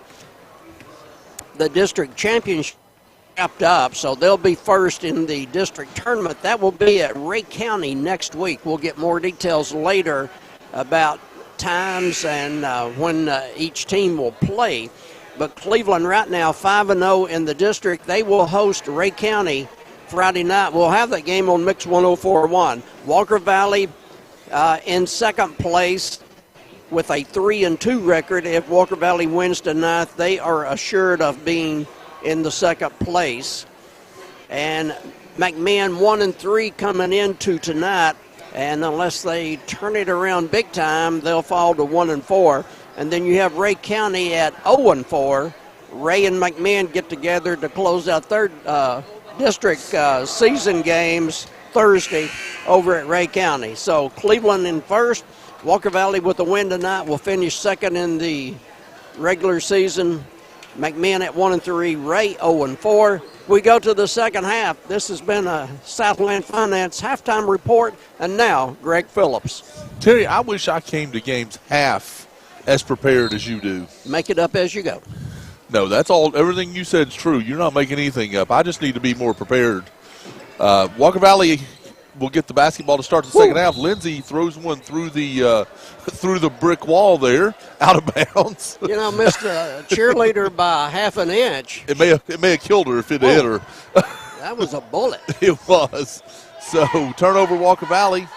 district championship wrapped up, so they'll be first in the district tournament. That will be at Ray County next week. We'll get more details later about times and when each team will play. But Cleveland right now 5-0 in the district. They will host Ray County Friday night. We'll have that game on Mix 104.1. Walker Valley in second place with a 3-2 record. If Walker Valley wins tonight, they are assured of being in the second place. And McMinn 1-3 coming into tonight, and unless they turn it around big time, they'll fall to 1-4. And then you have Ray County at 0-4. Ray and McMinn get together to close out third district season games Thursday over at Ray County. So Cleveland in first. Walker Valley with a win tonight will finish second in the regular season. McMinn at 1-3, Ray 0-4. We go to the second half. This has been a Southland Finance halftime report, and now Greg Phillips. Terry, I wish I came to games half as prepared as you do. Make it up as you go. No, that's all. Everything you said is true. You're not making anything up. I just need to be more prepared. Walker Valley will get the basketball to start the second half. Lindsay throws one through the brick wall there, out of bounds. You know, missed a cheerleader by half an inch. It may have killed her if it hit her. That was a bullet. It was. So turnover, Walker Valley.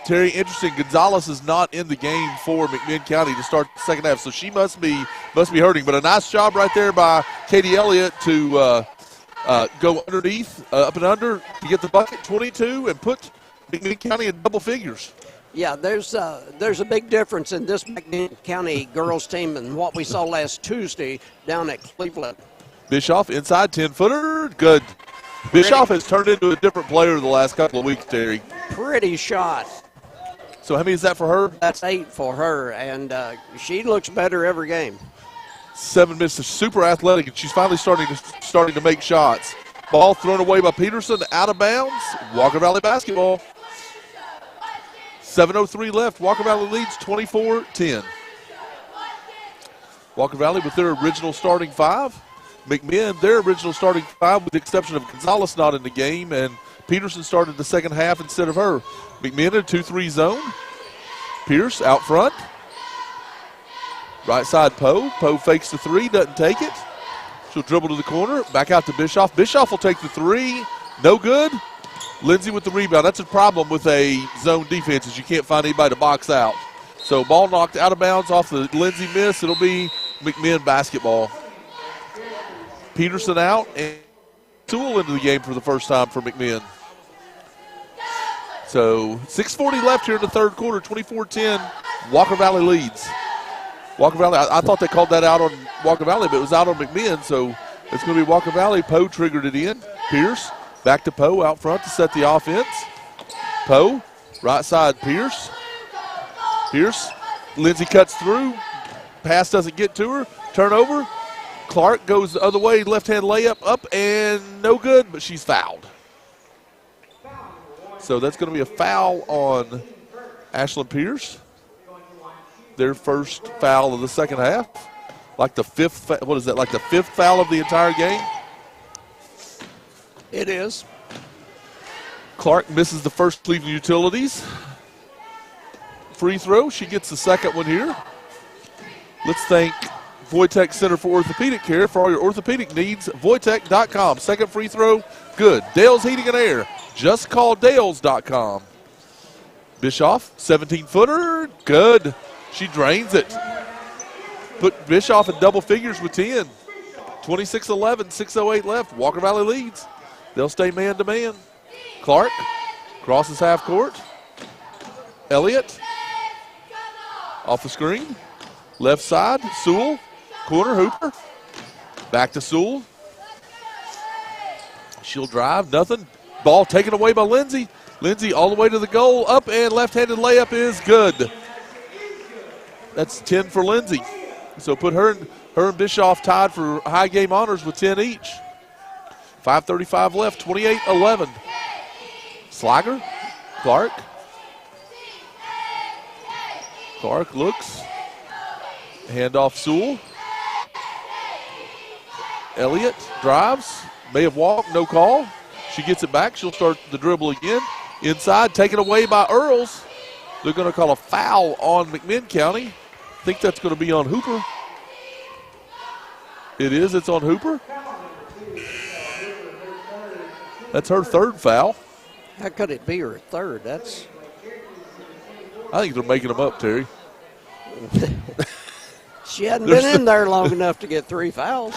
Terry, interesting. Gonzalez is not in the game for McMinn County to start the second half, so she must be hurting. But a nice job right there by Katie Elliott to go underneath, up and under to get the bucket, 22, and put McMinn County in double figures. Yeah, there's a big difference in this McMinn County girls team and what we saw last Tuesday down at Cleveland. Bischoff inside 10-footer, good. Bischoff has turned into a different player the last couple of weeks, Terry. Pretty shot. So how many is that for her? That's 8 for her, and she looks better every game. 7 misses, super athletic, and she's finally starting to make shots. Ball thrown away by Peterson, out of bounds. Walker Valley basketball. 7:03 left. Walker Valley leads 24-10. Walker Valley with their original starting 5. McMinn, their original starting 5, with the exception of Gonzalez not in the game, and Peterson started the second half instead of her. McMinn in a 2-3 zone. Pierce out front. Right side, Poe. Poe fakes the 3, doesn't take it. She'll dribble to the corner, back out to Bischoff. Bischoff will take the 3, no good. Lindsay with the rebound. That's a problem with a zone defense, is you can't find anybody to box out. So ball knocked out of bounds off the Lindsay miss. It'll be McMinn basketball. Peterson out, and Sewell into the game for the first time for McMinn. So 6:40 left here in the third quarter, 24-10. Walker Valley leads. Walker Valley, I thought they called that out on Walker Valley, but it was out on McMinn, so it's going to be Walker Valley. Poe triggered it in. Pierce, back to Poe out front to set the offense. Poe, right side, Pierce. Pierce, Lindsay cuts through. Pass doesn't get to her. Turnover. Clark goes the other way, left-hand layup up, and no good, but she's fouled. So that's going to be a foul on Ashlyn Pierce. Their first foul of the second half. Like the fifth, what is that, like the 5th foul of the entire game? It is. Clark misses the first Cleveland Utilities free throw. She gets the second one here. Let's thank Voitech Center for Orthopedic Care. For all your orthopedic needs, Voitech.com. Second free throw, good. Dale's Heating and Air. Just call Dales.com. Bischoff, 17-footer, good. She drains it. Put Bischoff in double figures with 10. 26-11, 6:08 left. Walker Valley leads. They'll stay man-to-man. Clark crosses half court. Elliott off the screen. Left side, Sewell. Corner, Hooper. Back to Sewell. She'll drive, nothing. Ball taken away by Lindsay. Lindsay all the way to the goal, up and left-handed layup is good. That's 10 for Lindsay. So put her and Bischoff tied for high game honors with 10 each. 5:35 left, 28-11. Slager, Clark. Clark looks. Handoff Sewell. Elliott drives. May have walked, no call. She gets it back. She'll start the dribble again. Inside, taken away by Earls. They're going to call a foul on McMinn County. I think that's going to be on Hooper. It is. It's on Hooper. That's her third foul. How could it be her third? I think they're making them up, Terry. She hadn't been in there long enough to get 3 fouls.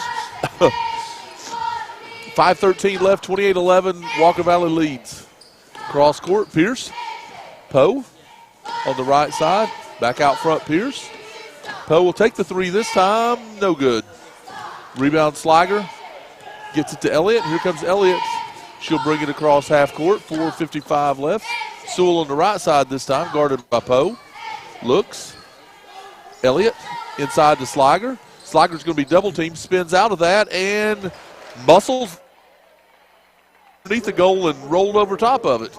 5:13 left, 28-11. Walker Valley leads. Cross court, Pierce. Poe on the right side. Back out front, Pierce. Poe will take the 3 this time. No good. Rebound, Slager. Gets it to Elliott. Here comes Elliott. She'll bring it across half court. 4:55 left. Sewell on the right side this time, guarded by Poe. Looks. Elliott inside to Slager. Slager's going to be double teamed. Spins out of that and muscles underneath the goal and rolled over top of it.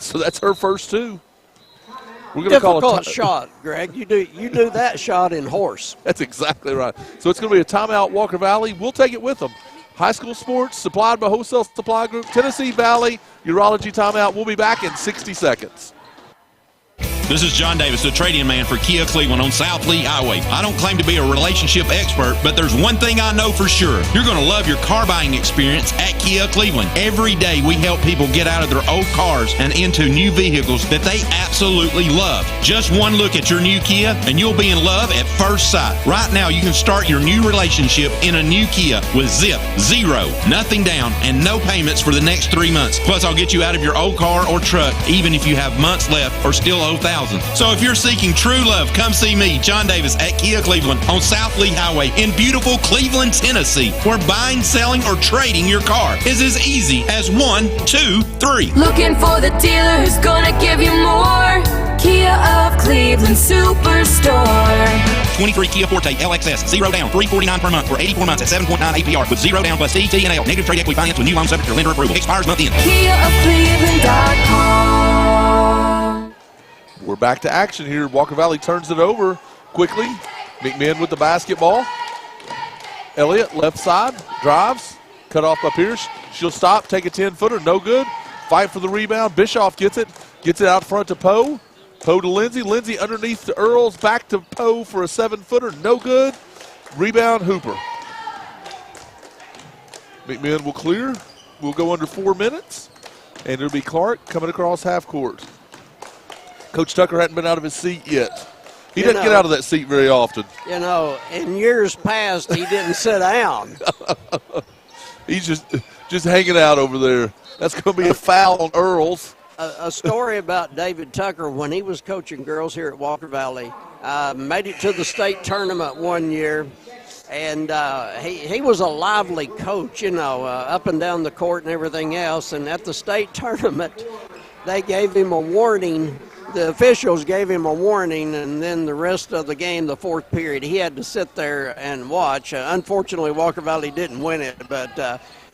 So that's her first 2. We're going to call difficult shot, Greg. You do that shot in horse. That's exactly right. So it's going to be a timeout, Walker Valley. We'll take it with them. High school sports supplied by Wholesale Supply Group. Tennessee Valley Urology timeout. We'll be back in 60 seconds. This is John Davis, the trading man for Kia Cleveland on South Lee Highway. I don't claim to be a relationship expert, but there's one thing I know for sure. You're going to love your car buying experience at Kia Cleveland. Every day we help people get out of their old cars and into new vehicles that they absolutely love. Just one look at your new Kia and you'll be in love at first sight. Right now you can start your new relationship in a new Kia with zip, zero, nothing down, and no payments for the next 3 months. Plus I'll get you out of your old car or truck even if you have months left or still owe thousands. So if you're seeking true love, come see me, John Davis, at Kia Cleveland on South Lee Highway in beautiful Cleveland, Tennessee, where buying, selling, or trading your car is as easy as 1, 2, 3. Looking for the dealer who's gonna give you more. Kia of Cleveland Superstore. 23 Kia Forte LXS, 0 down, $349 per month for 84 months at 7.9 APR with 0 down plus TT&L. Negative trade equity finance with new loan subject to lender approval. Expires month end. KiaofCleveland.com. We're back to action here. Walker Valley turns it over quickly. McMinn with the basketball. Elliott, left side, drives, cut off by Pierce. She'll stop, take a 10-footer, no good. Fight for the rebound. Bischoff gets it out front to Poe. Poe to Lindsay. Lindsay underneath to Earls, back to Poe for a 7-footer, no good. Rebound, Hooper. McMinn will clear. We'll go under 4 minutes. And it'll be Clark coming across half court. Coach Tucker hadn't been out of his seat yet. He doesn't get out of that seat very often. You know, in years past, he didn't sit down. He's just hanging out over there. That's going to be a foul on Earls. A story about David Tucker when he was coaching girls here at Walker Valley. Made it to the state tournament one year, and he was a lively coach, you know, up and down the court and everything else. And at the state tournament, they gave him a warning. The officials gave him a warning, and then the rest of the game, the fourth period, he had to sit there and watch. Unfortunately, Walker Valley didn't win it, but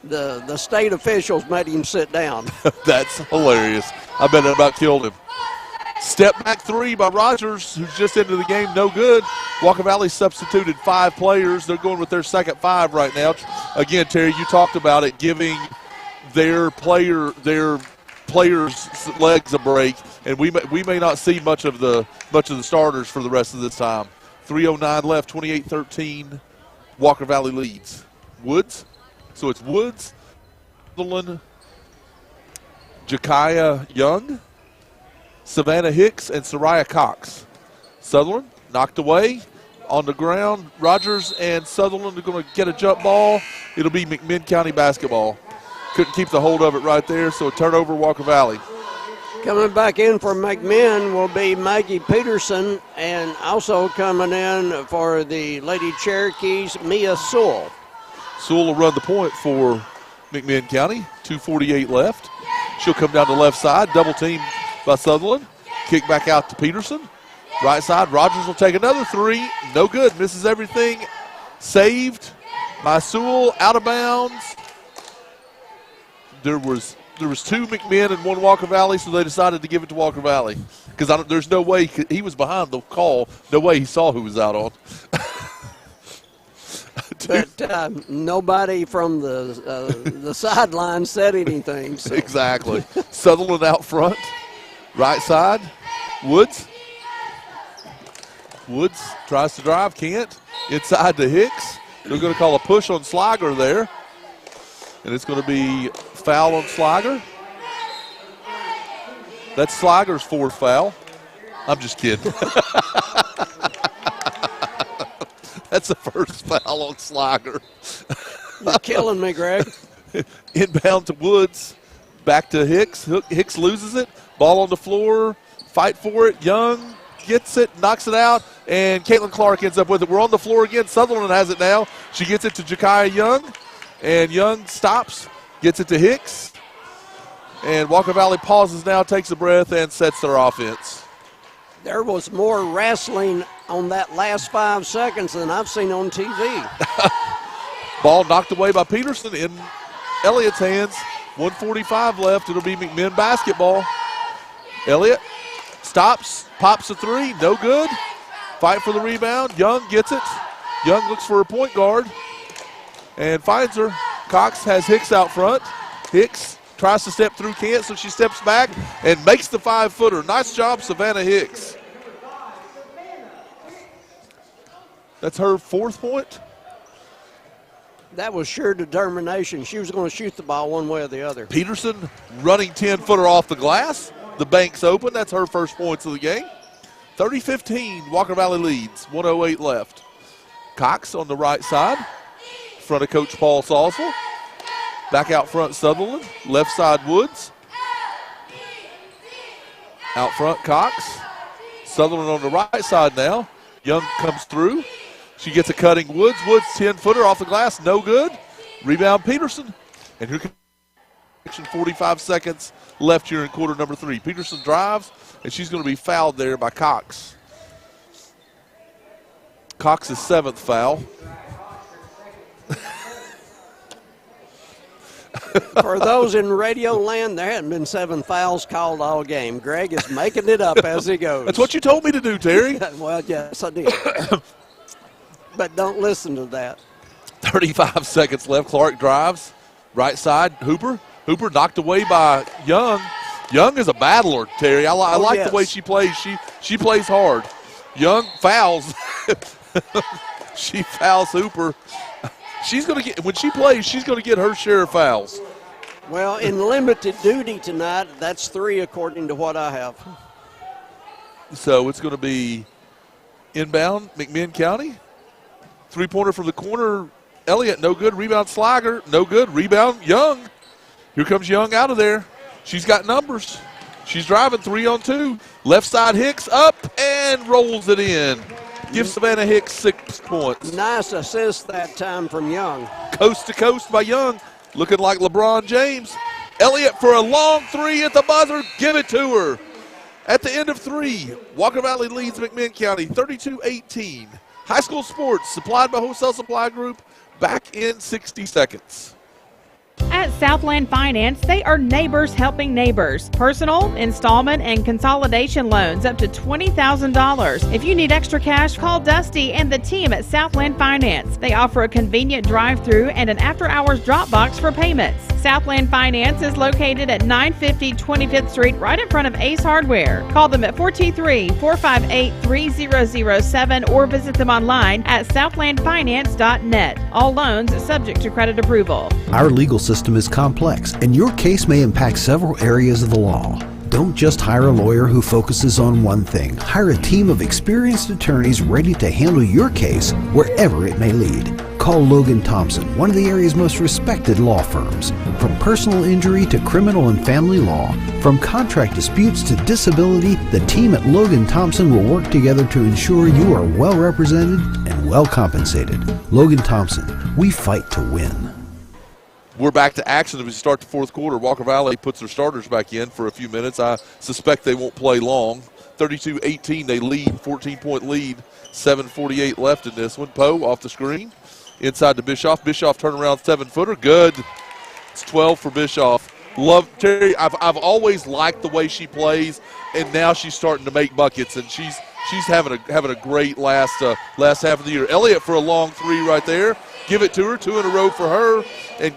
the state officials made him sit down. That's hilarious. I bet that about killed him. Step back 3 by Rogers, who's just into the game, no good. Walker Valley substituted 5 players. They're going with their second 5 right now. Again, Terry, you talked about it, giving their players' legs a break, and we may not see much of the starters for the rest of this time. 3:09 left, 28-13. Walker Valley leads. Woods. So it's Woods, Sutherland, Jakaya Young, Savannah Hicks, and Soraya Cox. Sutherland knocked away on the ground. Rogers and Sutherland are going to get a jump ball. It'll be McMinn County basketball. Couldn't keep the hold of it right there, so a turnover, Walker Valley. Coming back in for McMinn will be Maggie Peterson, and also coming in for the Lady Cherokees, Mia Sewell. Sewell will run the point for McMinn County. 2:48 left. She'll come down the left side, double team by Sutherland. Kick back out to Peterson. Right side, Rogers will take another three. No good, misses everything. Saved by Sewell, out of bounds. There was two McMinn and one Walker Valley, so they decided to give it to Walker Valley. Because there's no way, he was behind the call, no way he saw who was out on. But nobody from the sideline said anything. So. Exactly. Sutherland out front. Right side, Woods. Woods tries to drive, can't. Inside to Hicks. They're going to call a push on Sliger there. And it's going to be foul on Sliger. That's Sliger's fourth foul. I'm just kidding. That's the first foul on Sliger. You're killing me, Greg. Inbound to Woods. Back to Hicks. Hicks loses it. Ball on the floor. Fight for it. Young gets it, knocks it out, and Caitlin Clark ends up with it. We're on the floor again. Sutherland has it now. She gets it to Jakaya Young, and Young stops, gets it to Hicks. And Walker Valley pauses now, takes a breath, and sets their offense. There was more wrestling on that last 5 seconds than I've seen on TV. Ball knocked away by Peterson in Elliott's hands. 1:45 left. It'll be McMinn basketball. Elliott stops, pops a three, no good. Fight for the rebound. Young gets it. Young looks for a point guard and finds her. Cox has Hicks out front. Hicks tries to step through, can't, so she steps back and makes the 5-footer. Nice job, Savannah Hicks. That's her fourth point. That was sheer determination. She was going to shoot the ball one way or the other. Peterson running 10-footer off the glass. The bank's open. That's her first points of the game. 30-15, Walker Valley leads. 1:08 left. Cox on the right side. In front of Coach Paul Salsville. Back out front, Sutherland. Left side, Woods. Out front, Cox. Sutherland on the right side now. Young comes through. She gets a cutting Woods. Woods 10-footer off the glass, no good. Rebound Peterson. And here comes 45 seconds left here in quarter number 3. Peterson drives, and she's going to be fouled there by Cox. Cox's 7th foul. For those in radio land, there hadn't been 7 fouls called all game. Greg is making it up as he goes. That's what you told me to do, Terry. Well, yes, I did. But don't listen to that. 35 seconds left. Clark drives. Right side, Hooper. Hooper knocked away by Young. Young is a battler, Terry. I like the way she plays. She plays hard. Young fouls. She fouls Hooper. She's going to get, when she plays, she's going to get her share of fouls. Well, in limited duty tonight, that's 3 according to what I have. So it's going to be inbound, McMinn County. 3-pointer from the corner. Elliott, no good. Rebound Sliger, no good. Rebound Young. Here comes Young out of there. She's got numbers. She's driving 3-on-2. Left side Hicks up and rolls it in. Gives Savannah Hicks 6 points. Nice assist that time from Young. Coast to coast by Young. Looking like LeBron James. Elliott for a long 3 at the buzzer. Give it to her. At the end of 3, Walker Valley leads McMinn County 32-18. High school sports supplied by Wholesale Supply Group. Back in 60 seconds. At Southland Finance, they are neighbors helping neighbors. Personal, installment, and consolidation loans up to $20,000. If you need extra cash, call Dusty and the team at Southland Finance. They offer a convenient drive-through and an after-hours drop box for payments. Southland Finance is located at 950 25th Street, right in front of Ace Hardware. Call them at 423-458-3007 or visit them online at southlandfinance.net. All loans subject to credit approval. Our legal system is complex, and your case may impact several areas of the law. Don't just hire a lawyer who focuses on one thing. Hire a team of experienced attorneys ready to handle your case wherever it may lead. Call Logan Thompson, one of the area's most respected law firms. From personal injury to criminal and family law, from contract disputes to disability, the team at Logan Thompson will work together to ensure you are well represented and well compensated. Logan Thompson, we fight to win. we're back to action as we start the fourth quarter. Walker Valley puts their starters back in for a few minutes. I suspect they won't play long. 32-18, they lead, 14-point lead, 7:48 left in this one. Poe off the screen, inside to Bischoff. Bischoff turnaround 7-footer, good. It's 12 for Bischoff. Love Terry. I've always liked the way she plays, and now she's starting to make buckets, and she's having a great last half of the year. Elliott for a long three right there. Give it to her, 2 in a row for her, and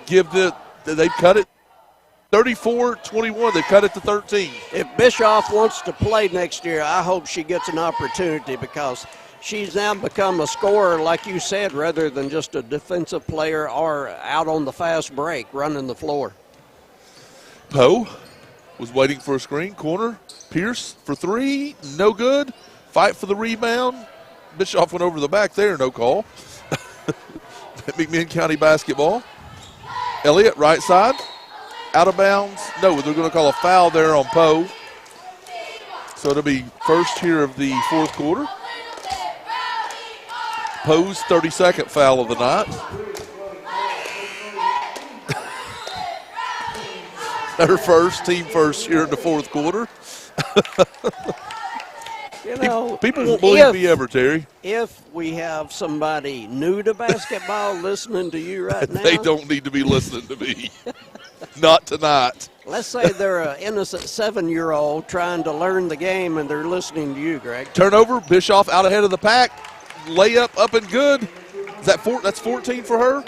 they've cut it 34-21. They've cut it to 13. If Bischoff wants to play next year, I hope she gets an opportunity because she's now become a scorer, like you said, rather than just a defensive player or out on the fast break running the floor. Poe was waiting for a screen. Corner. Pierce for 3. No good. Fight for the rebound. Bischoff went over the back there. No call. McMinn County basketball. Elliott, right side. Out of bounds. No, they're going to call a foul there on Poe. So it'll be first here of the fourth quarter. Poe's 32nd foul of the night. Her first, team first here in the fourth quarter. You know, people won't believe me ever, Terry. If we have somebody new to basketball listening to you right now. They don't need to be listening to me. Not tonight. Let's say they're an innocent 7-year-old trying to learn the game and they're listening to you, Greg. Turnover, Bischoff out ahead of the pack. Layup up and good. That's 14 for her?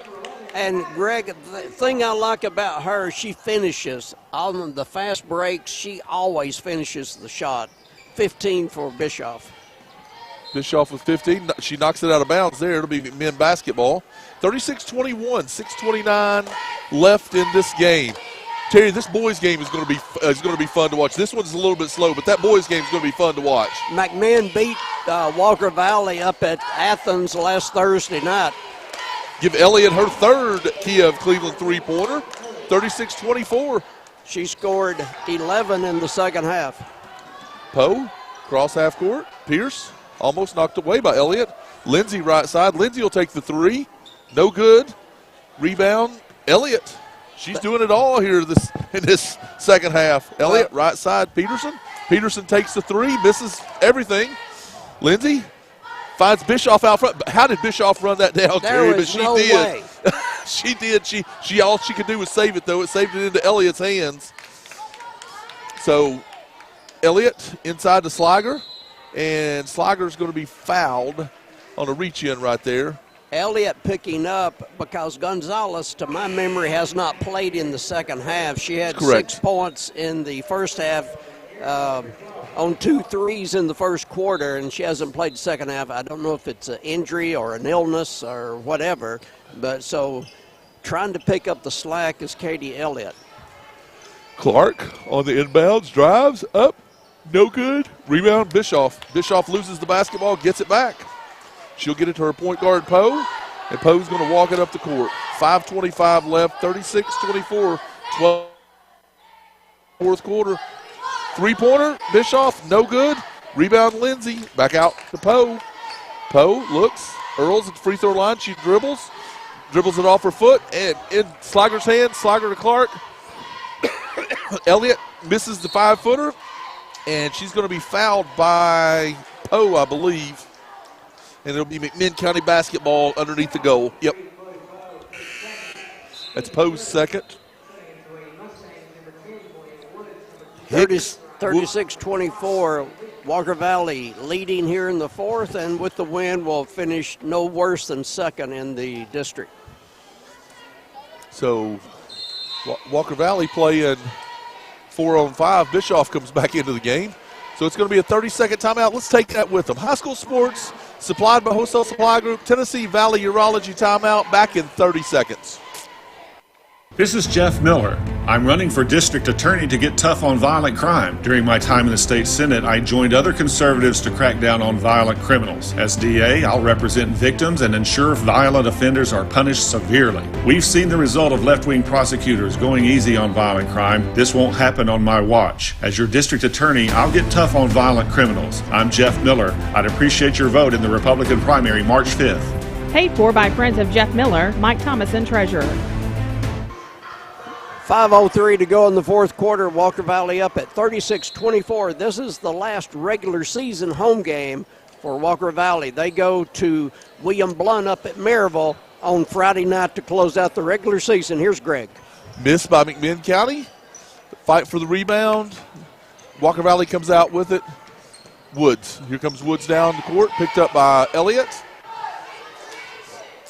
And, Greg, the thing I like about her, she finishes. On the fast breaks, she always finishes the shot. 15 for Bischoff. Bischoff with 15. She knocks it out of bounds there. It'll be men basketball. 36-21, 6:29 left in this game. Terry, this boys' game is going to be fun to watch. This one's a little bit slow, but that boys' game is going to be fun to watch. McMinn beat Walker Valley up at Athens last Thursday night. Give Elliott her third Kia of Cleveland three-pointer, 36-24. She scored 11 in the second half. Poe, cross half court. Pierce, almost knocked away by Elliott. Lindsay right side. Lindsay will take the 3. No good. Rebound, Elliott. She's doing it all here in this second half. Elliott, right side, Peterson. Peterson takes the 3, misses everything. Lindsay finds Bischoff out front. How did Bischoff run that down, Terry? But she did. Way. She did. She all she could do was save it, though. It saved it into Elliott's hands. So Elliott inside to Sliger, and Sliger's going to be fouled on a reach-in right there. Elliott picking up because Gonzalez, to my memory, has not played in the second half. She had 6 points in the first half on 2 threes in the first quarter, and she hasn't played the second half. I don't know if it's an injury or an illness or whatever, but so trying to pick up the slack is Katie Elliott. Clark on the inbounds, drives up, no good. Rebound, Bischoff. Bischoff loses the basketball, gets it back. She'll get it to her point guard, Poe, and Poe's going to walk it up the court. 5:25 left, 36-24, 12. Fourth quarter. Three-pointer, Bischoff, no good. Rebound, Lindsay, back out to Poe. Poe looks, Earls at the free throw line. She dribbles it off her foot, and in Sliger's hand, Sliger to Clark. Elliott misses the 5-footer, and she's going to be fouled by Poe, I believe. And it'll be McMinn County basketball underneath the goal. Yep. That's Poe's second. 36-24, Walker Valley leading here in the fourth, and with the win will finish no worse than second in the district. So Walker Valley playing 4-on-5. Bischoff comes back into the game. So it's going to be a 30-second timeout. Let's take that with them. High school sports supplied by Wholesale Supply Group. Tennessee Valley Urology timeout. Back in 30 seconds. This is Jeff Miller. I'm running for district attorney to get tough on violent crime. During my time in the state senate, I joined other conservatives to crack down on violent criminals. As DA, I'll represent victims and ensure violent offenders are punished severely. We've seen the result of left-wing prosecutors going easy on violent crime. This won't happen on my watch. As your district attorney, I'll get tough on violent criminals. I'm Jeff Miller. I'd appreciate your vote in the Republican primary March 5th. Paid for by friends of Jeff Miller, Mike Thomason, Treasurer. 5:03 to go in the fourth quarter. Walker Valley up at 36-24. This is the last regular season home game for Walker Valley. They go to William Blount up at Maryville on Friday night to close out the regular season. Here's Greg. Missed by McMinn County. Fight for the rebound. Walker Valley comes out with it. Woods. Here comes Woods down the court, picked up by Elliott.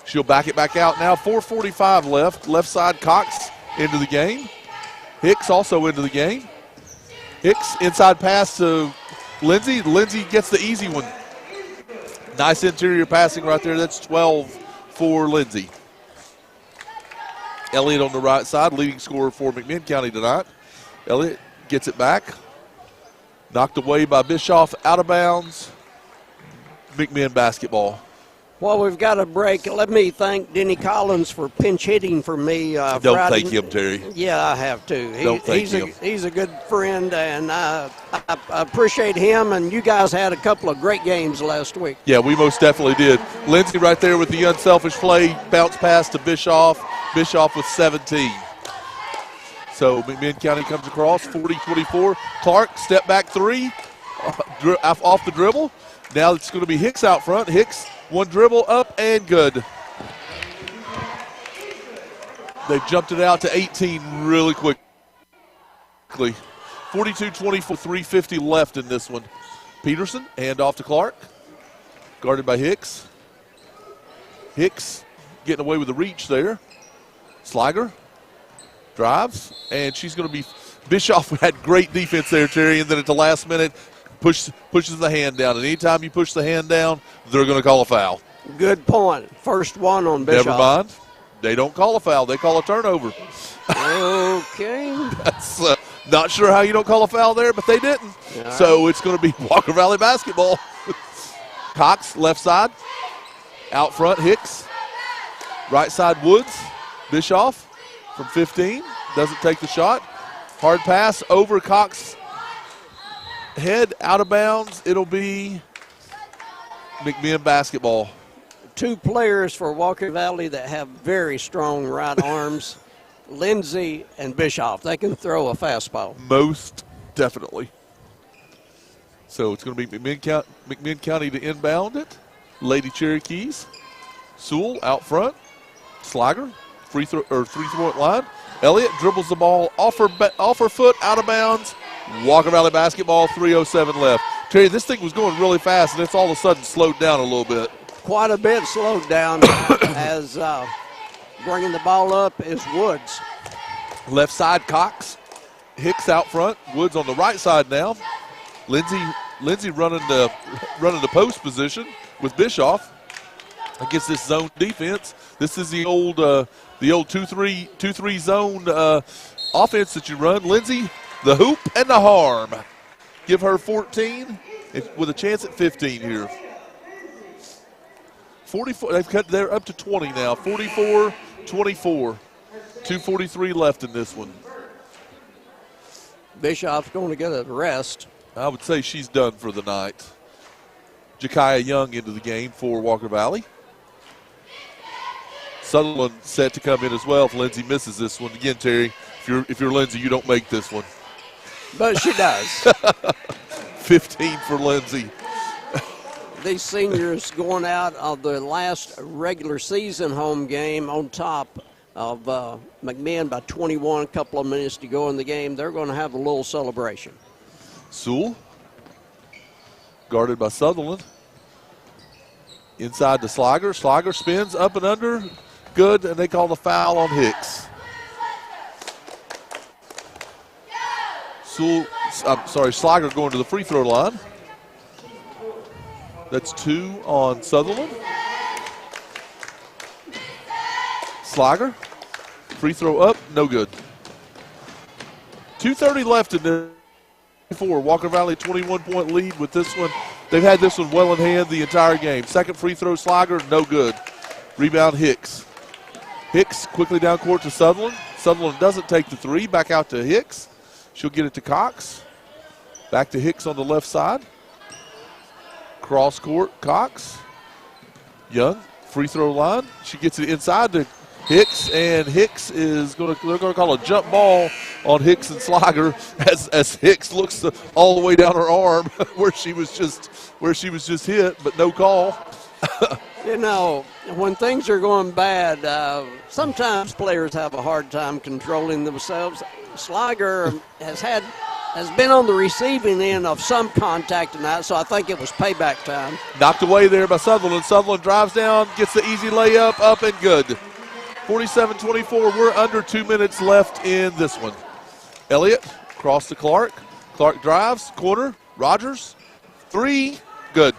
She'll back it back out now. 4:45 left. Left side, Cox into the game. Hicks also into the game. Hicks inside pass to Lindsay. Lindsay gets the easy one. Nice interior passing right there. That's 12 for Lindsay. Elliott on the right side, leading scorer for McMinn County tonight. Elliott gets it back. Knocked away by Bischoff, out of bounds. McMinn basketball. Well, we've got a break. Let me thank Denny Collins for pinch hitting for me. Don't Friday. thank him, Terry. Yeah, I have to. Don't thank him. He's a good friend, and I appreciate him. And you guys had a couple of great games last week. Yeah, we most definitely did. Lindsay right there with the unselfish play. Bounce pass to Bischoff. Bischoff with 17. So McMinn County comes across, 40-24. Clark, step back three, off the dribble. Now it's going to be Hicks out front. Hicks, one dribble up and good. They've jumped it out to 18 really quickly. 42-24, 3:50 left in this one. Peterson, hand off to Clark. Guarded by Hicks. Hicks getting away with the reach there. Sliger drives, and she's going to be – Bischoff had great defense there, Terry, and then at the last minute pushes the hand down. And anytime you push the hand down, they're going to call a foul. Good point. First one on Bischoff. Never mind. They don't call a foul. They call a turnover. Okay. That's not sure how you don't call a foul there, but they didn't. Right. So it's going to be Walker Valley basketball. Cox, left side. Out front, Hicks. Right side, Woods. Bischoff from 15. Doesn't take the shot. Hard pass over Cox. Head out of bounds. It'll be McMinn basketball. Two players for Walker Valley that have very strong right arms, Lindsay and Bischoff. They can throw a fastball. Most definitely. So it's going to be McMinn County to inbound it. Lady Cherokees. Sewell out front. Sliger, three-throw line. Elliott dribbles the ball off her foot, out of bounds. Walker Valley basketball, 3:07 left. Terry, this thing was going really fast, and it's all of a sudden slowed down a little bit. Quite a bit slowed down as bringing the ball up is Woods. Left side, Cox. Hicks out front. Woods on the right side now. Lindsay running the post position with Bischoff against this zone defense. This is the old 2-3 zone offense that you run. Lindsay, the hoop and the harm. Give her 14 with a chance at 15 here. 44. They're up to 20 now. 44-24. 2:43 left in this one. Bischoff's going to get a rest. I would say she's done for the night. Jakaya Young into the game for Walker Valley. Sutherland set to come in as well if Lindsay misses this one. Again, Terry, if you're Lindsay, you don't make this one. But she does. 15 for Lindsay. These seniors going out of the last regular season home game on top of McMinn by 21, a couple of minutes to go in the game. They're going to have a little celebration. Sewell, guarded by Sutherland. Inside to Sliger. Sliger spins up and under. Good, and they call the foul on Hicks. Sliger going to the free throw line. That's 2 on Sutherland. Sliger, free throw up, no good. 2:30 left in the four. Walker Valley 21-point lead with this one. They've had this one well in hand the entire game. Second free throw, Sliger, no good. Rebound, Hicks. Hicks quickly down court to Sutherland. Sutherland doesn't take the three. Back out to Hicks. She'll get it to Cox. Back to Hicks on the left side. Cross court, Cox. Young, free throw line. She gets it inside to Hicks is they're going to call a jump ball on Hicks and Slager as Hicks looks all the way down her arm where she was just hit, but no call. You know, when things are going bad, sometimes players have a hard time controlling themselves. Slager has been on the receiving end of some contact tonight, so I think it was payback time. Knocked away there by Sutherland. Sutherland drives down, gets the easy layup, up and good. 47-24, we're under 2 minutes left in this one. Elliott, cross to Clark. Clark drives, corner, Rogers, three, good.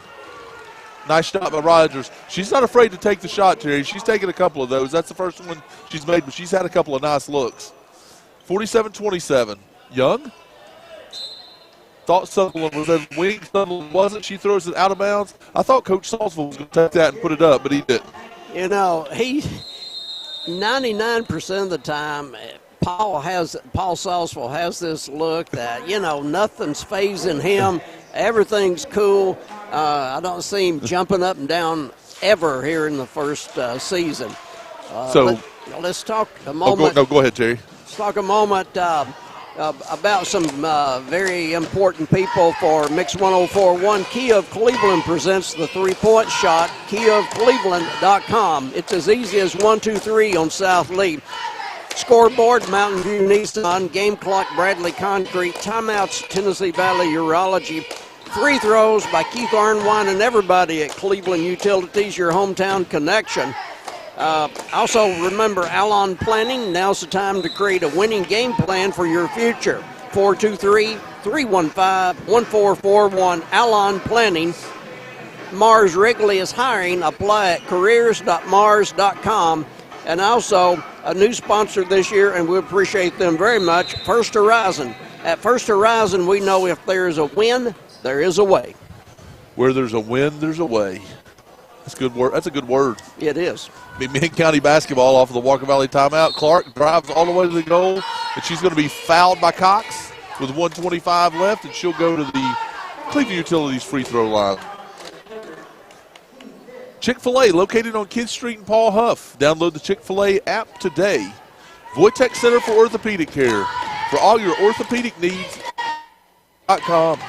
Nice shot by Rogers. She's not afraid to take the shot, Terry. She's taken a couple of those. That's the first one she's made, but she's had a couple of nice looks. 47-27. Young. Thought Sutherland was a wing. Sutherland wasn't. She throws it out of bounds. I thought Coach Salzville was going to take that and put it up, but he didn't. You know, 99% of the time, Paul Salzville has this look that, you know, nothing's fazing him. Everything's cool. I don't see him jumping up and down ever here in the first season. Let's talk a moment. Go ahead, Terry. Let's talk a moment about some very important people for Mix 1041. Kia of Cleveland presents the three-point shot. KiaofCleveland.com. It's as easy as 1, 2, 3 on South Lee. Scoreboard, Mountain View Nissan, Game Clock, Bradley Concrete, Timeouts, Tennessee Valley Urology, free throws by Keith Arnwine and everybody at Cleveland Utilities, your hometown connection. Also, remember Alon Planning. Now's the time to create a winning game plan for your future. 423-315-1441. Alon Planning. Mars Wrigley is hiring. Apply at careers.mars.com. And also, a new sponsor this year, and we appreciate them very much, First Horizon. At First Horizon, we know if there is a win, there is a way. Where there's a win, there's a way. That's a good word. That's a good word. It is. McMinn County basketball off of the Walker Valley timeout. Clark drives all the way to the goal, and she's going to be fouled by Cox with 1:25 left, and she'll go to the Cleveland Utilities free throw line. Chick-fil-A, located on Kidd Street and Paul Huff. Download the Chick-fil-A app today. Voitech Center for Orthopedic Care. For all your orthopedic needs, .com.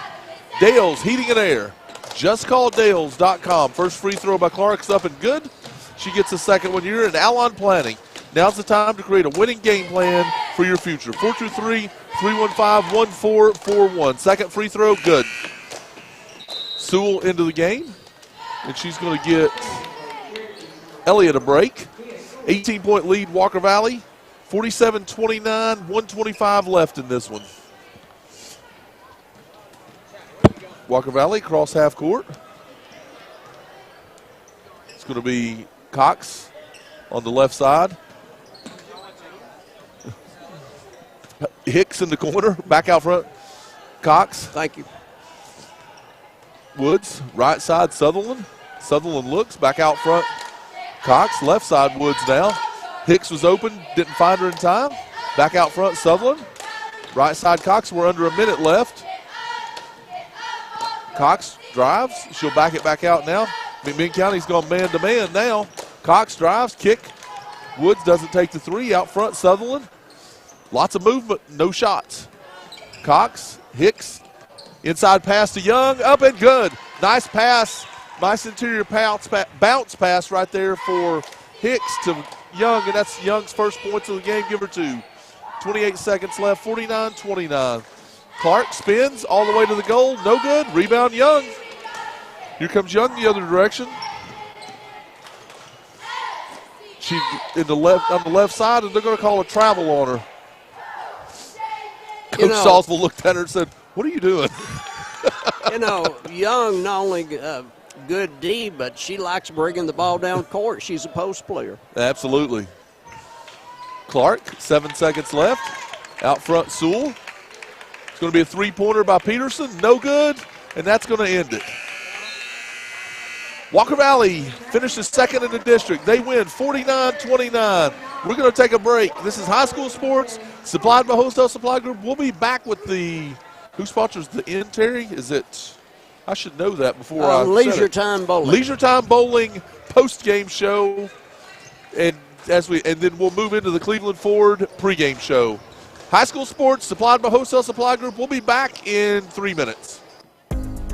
Dale's Heating and Air. Just call Dales.com. First free throw by Clark's up and good. She gets a second one here. And Alon Planning. Now's the time to create a winning game plan for your future. 423-315-1441. Second free throw, good. Sewell into the game. And she's going to get Elliott a break. 18-point lead, Walker Valley. 47-29, 1:25 left in this one. Walker Valley, cross half court. It's going to be Cox on the left side. Hicks in the corner, back out front. Cox. Thank you. Woods, right side, Sutherland. Sutherland looks, back out front. Cox, left side, Woods now. Hicks was open, didn't find her in time. Back out front, Sutherland. Right side, Cox, we're under a minute left. Cox drives, she'll back it back out now. McMinn County's gone man-to-man now. Cox drives, kick. Woods doesn't take the three, out front, Sutherland. Lots of movement, no shots. Cox, Hicks, inside pass to Young, up and good. Nice pass, nice interior bounce pass right there for Hicks to Young, and that's Young's first points of the game. Give her two. 28 seconds left, 49-29. Clark spins all the way to the goal, no good. Rebound Young. Here comes Young the other direction. She on the left side, and they're going to call a travel on her. Coach Salzville looked at her and said, "What are you doing?" Young not only good D, but she likes bringing the ball down court. She's a post player. Absolutely. Clark, 7 seconds left. Out front, Sewell. It's going to be a three-pointer by Peterson. No good, and that's going to end it. Walker Valley finishes second in the district. They win 49-29. We're going to take a break. This is high school sports supplied by Wholesale Supply Group. We'll be back with who sponsors the end, Terry? Is it? I should know that before I Leisure Time Bowling. Leisure Time Bowling post-game show. And and then we'll move into the Cleveland Ford pregame show. High school sports supplied by Wholesale Supply Group. We'll be back in 3 minutes.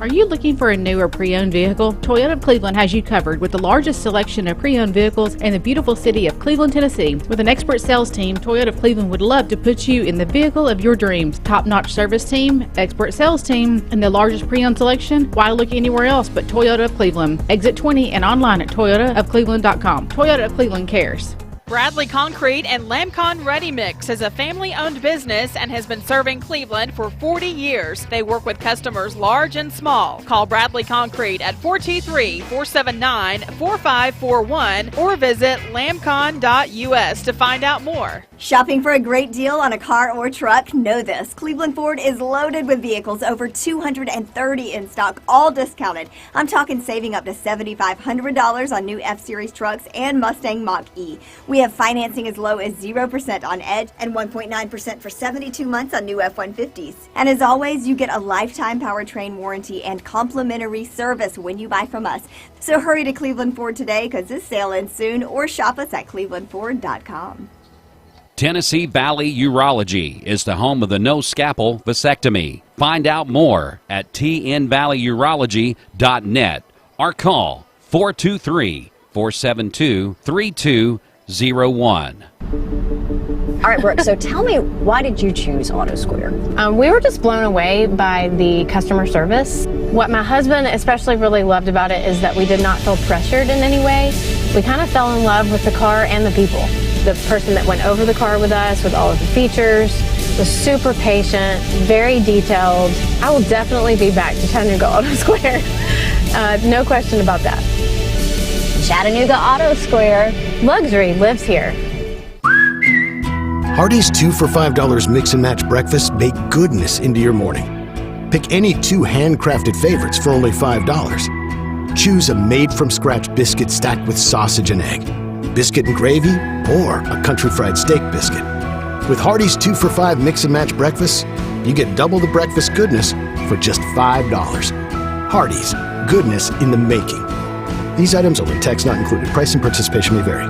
Are you looking for a new or pre-owned vehicle? Toyota of Cleveland has you covered with the largest selection of pre-owned vehicles in the beautiful city of Cleveland, Tennessee. With an expert sales team, Toyota of Cleveland would love to put you in the vehicle of your dreams. Top-notch service team, expert sales team, and the largest pre-owned selection? Why look anywhere else but Toyota of Cleveland? Exit 20 and online at toyotaofcleveland.com. Toyota of Cleveland cares. Bradley Concrete and Lamcon Ready Mix is a family-owned business and has been serving Cleveland for 40 years. They work with customers large and small. Call Bradley Concrete at 423-479-4541 or visit lamcon.us to find out more. Shopping for a great deal on a car or truck? Know this. Cleveland Ford is loaded with vehicles, over 230 in stock, all discounted. I'm talking saving up to $7,500 on new F-Series trucks and Mustang Mach-E. We have financing as low as 0% on Edge and 1.9% for 72 months on new F-150s. And as always, you get a lifetime powertrain warranty and complimentary service when you buy from us. So hurry to Cleveland Ford today because this sale ends soon, or shop us at clevelandford.com. Tennessee Valley Urology is the home of the no-scalpel vasectomy. Find out more at tnvalleyurology.net or call 423-472-3201. All right, Brooke, so tell me, why did you choose Auto Square? We were just blown away by the customer service. What my husband especially really loved about it is that we did not feel pressured in any way. We kind of fell in love with the car and the people. The person that went over the car with us with all of the features was super patient, very detailed. I will definitely be back to Chattanooga Auto Square. No question about that. Chattanooga Auto Square. Luxury lives here. Hardee's 2 for $5 mix and match breakfast bake goodness into your morning. Pick any 2 handcrafted favorites for only $5. Choose a made-from-scratch biscuit stacked with sausage and egg, biscuit and gravy, or a country fried steak biscuit. With Hardee's 2 for $5 mix and match breakfast, you get double the breakfast goodness for just $5. Hardee's, goodness in the making. These items only, tax not included. Price and participation may vary.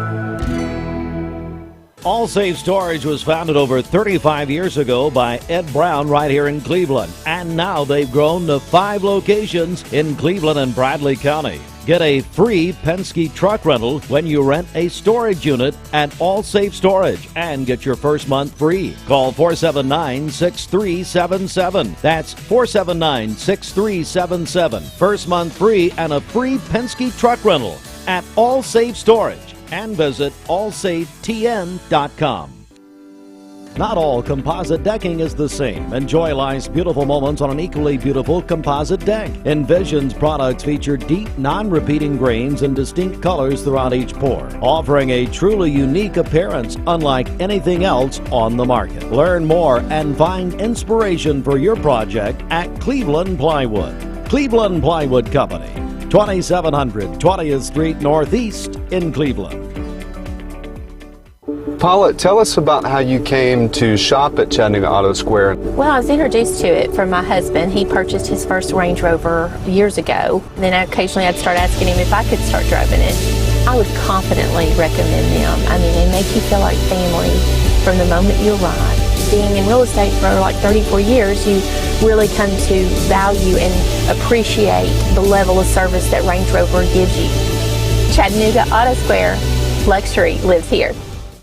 All Safe Storage was founded over 35 years ago by Ed Brown right here in Cleveland. And now they've grown to 5 locations in Cleveland and Bradley County. Get a free Penske truck rental when you rent a storage unit at All Safe Storage and get your first month free. Call 479-6377. That's 479-6377. First month free and a free Penske truck rental at All Safe Storage. And visit allsafetn.com. Not all composite decking is the same. Enjoy life's beautiful moments on an equally beautiful composite deck. Envision's products feature deep, non-repeating grains and distinct colors throughout each pour, offering a truly unique appearance unlike anything else on the market. Learn more and find inspiration for your project at Cleveland Plywood. Cleveland Plywood Company, 2700 20th Street Northeast in Cleveland. Paula, tell us about how you came to shop at Chattanooga Auto Square. Well, I was introduced to it from my husband. He purchased his first Range Rover years ago. Then occasionally I'd start asking him if I could start driving it. I would confidently recommend them. I mean, they make you feel like family from the moment you arrive. Being in real estate for like 34 years, you really come to value and appreciate the level of service that Range Rover gives you. Chattanooga Auto Square, luxury lives here.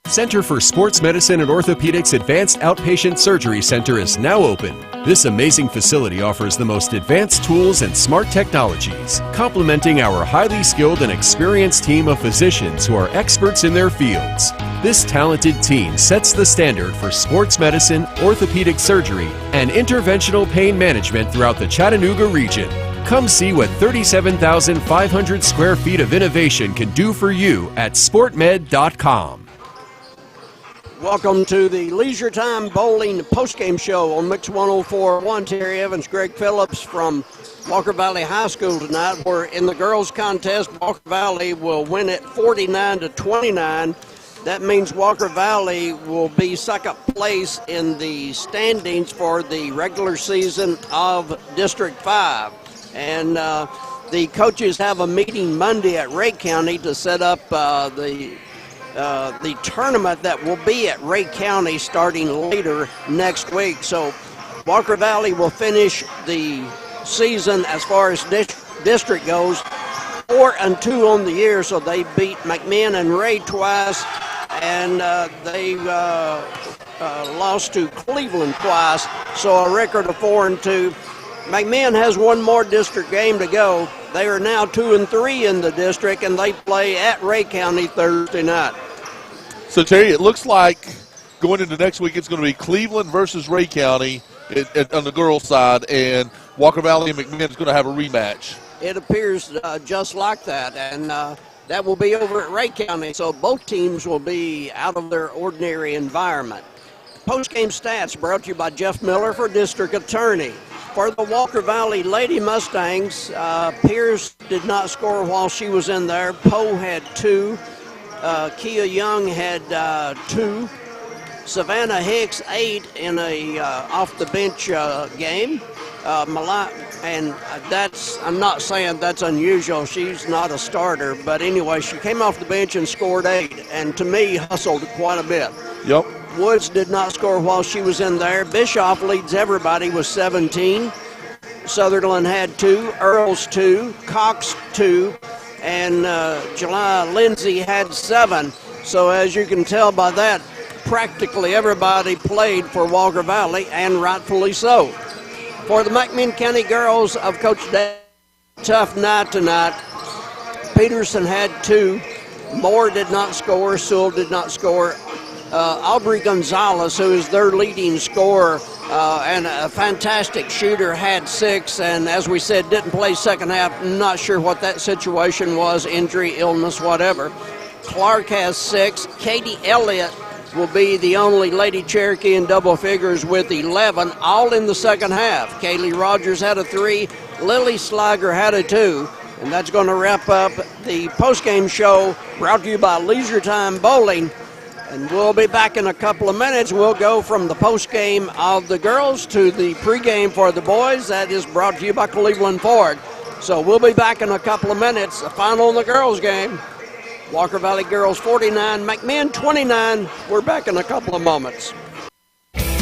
Center for Sports Medicine and Orthopedics Advanced Outpatient Surgery Center is now open. This amazing facility offers the most advanced tools and smart technologies, complementing our highly skilled and experienced team of physicians who are experts in their fields. This talented team sets the standard for sports medicine, orthopedic surgery, and interventional pain management throughout the Chattanooga region. Come see what 37,500 square feet of innovation can do for you at sportmed.com. Welcome to the Leisure Time Bowling postgame show on Mix 104.1. Terry Evans, Greg Phillips from Walker Valley High School tonight. We're in the girls' contest. Walker Valley will win it 49-29. That means Walker Valley will be second place in the standings for the regular season of District 5. And the coaches have a meeting Monday at Ray County to set up the the tournament that will be at Ray County starting later next week. So Walker Valley will finish the season as far as district goes 4-2 on the year. So they beat McMinn and Ray twice, and they lost to Cleveland twice. So a record of 4-2. McMinn has one more district game to go. They are now 2-3 in the district, and they play at Ray County Thursday night. So, Terry, it looks like going into next week it's going to be Cleveland versus Ray County on the girls' side, and Walker Valley and McMinn is going to have a rematch. It appears just like that, and that will be over at Ray County, so both teams will be out of their ordinary environment. Post-game stats brought to you by Jeff Miller for District Attorney. For the Walker Valley Lady Mustangs, Pierce did not score while she was in there. Poe had 2. Kia Young had 2. Savannah Hicks 8 in a off-the-bench game. And I'm not saying that's unusual. She's not a starter. But anyway, she came off the bench and scored 8, and to me, hustled quite a bit. Yep. Woods did not score while she was in there. Bischoff leads everybody with 17. Sutherland had 2. Earls 2. Cox 2. And July Lindsay had 7. So as you can tell by that, practically everybody played for Walker Valley, and rightfully so. For the McMinn County girls of Coach Dave, tough night tonight. Peterson had 2. Moore did not score. Sewell did not score. Aubrey Gonzalez, who is their leading scorer and a fantastic shooter, had 6. And as we said, didn't play second half. Not sure what that situation was, injury, illness, whatever. Clark has 6. Katie Elliott will be the only Lady Cherokee in double figures with 11, all in the second half. Kaylee Rogers had a 3. Lily Slager had a 2. And that's going to wrap up the postgame show brought to you by Leisure Time Bowling. And we'll be back in a couple of minutes. We'll go from the postgame of the girls to the pregame for the boys. That is brought to you by Cleveland Ford. So we'll be back in a couple of minutes. The final in the girls game. Walker Valley girls 49, McMinn 29. We're back in a couple of moments.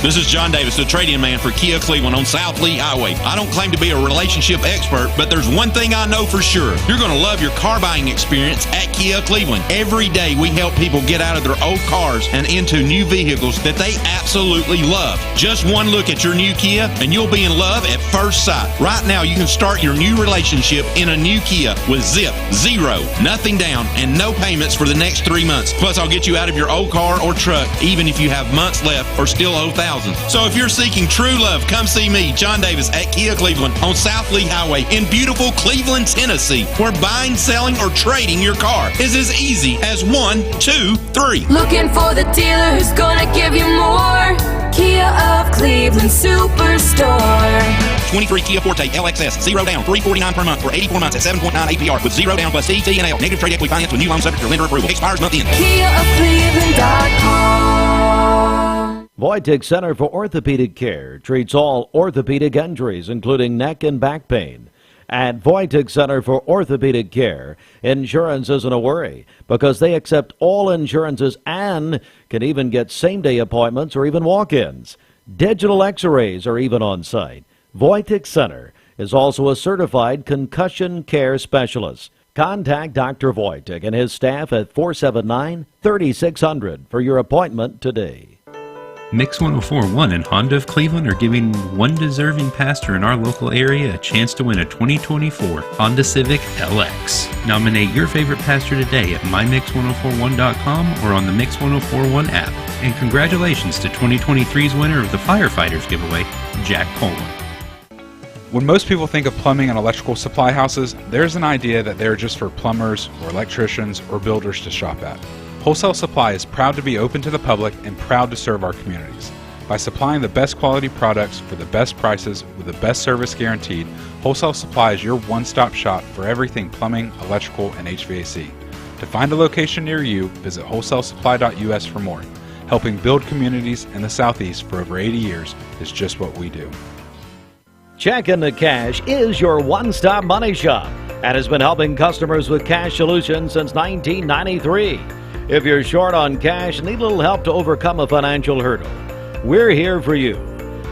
This is John Davis, the trade-in man for Kia Cleveland on South Lee Highway. I don't claim to be a relationship expert, but there's one thing I know for sure. You're going to love your car buying experience at Kia Cleveland. Every day we help people get out of their old cars and into new vehicles that they absolutely love. Just one look at your new Kia and you'll be in love at first sight. Right now you can start your new relationship in a new Kia with zip, 0, nothing down, and no payments for the next 3 months. Plus I'll get you out of your old car or truck even if you have months left or still owe thousands. So if you're seeking true love, come see me, John Davis, at Kia Cleveland on South Lee Highway in beautiful Cleveland, Tennessee, where buying, selling, or trading your car is as easy as 1, 2, 3. Looking for the dealer who's gonna give you more. Kia of Cleveland Superstore. 23 Kia Forte LXS, 0 down, $349 per month for 84 months at 7.9 APR with 0 down plus TTNL. Negative trade equity finance with new loan subject to lender approval. Expires month end. KiaofCleveland.com. Voitic Center for Orthopedic Care treats all orthopedic injuries, including neck and back pain. At Voitic Center for Orthopedic Care, insurance isn't a worry because they accept all insurances and can even get same-day appointments or even walk-ins. Digital x-rays are even on site. Voitic Center is also a certified concussion care specialist. Contact Dr. Voitic and his staff at 479-3600 for your appointment today. Mix 104.1 and Honda of Cleveland are giving one deserving pastor in our local area a chance to win a 2024 Honda Civic LX. Nominate your favorite pastor today at mymix1041.com or on the Mix 1041 app. And congratulations to 2023's winner of the Firefighters giveaway, Jack Coleman. When most people think of plumbing and electrical supply houses, there's an idea that they're just for plumbers or electricians or builders to shop at. Wholesale Supply is proud to be open to the public and proud to serve our communities. By supplying the best quality products for the best prices with the best service guaranteed, Wholesale Supply is your one-stop shop for everything plumbing, electrical, and HVAC. To find a location near you, visit wholesalesupply.us for more. Helping build communities in the Southeast for over 80 years is just what we do. Check in the Cash is your one-stop money shop and has been helping customers with cash solutions since 1993. If you're short on cash and need a little help to overcome a financial hurdle, we're here for you.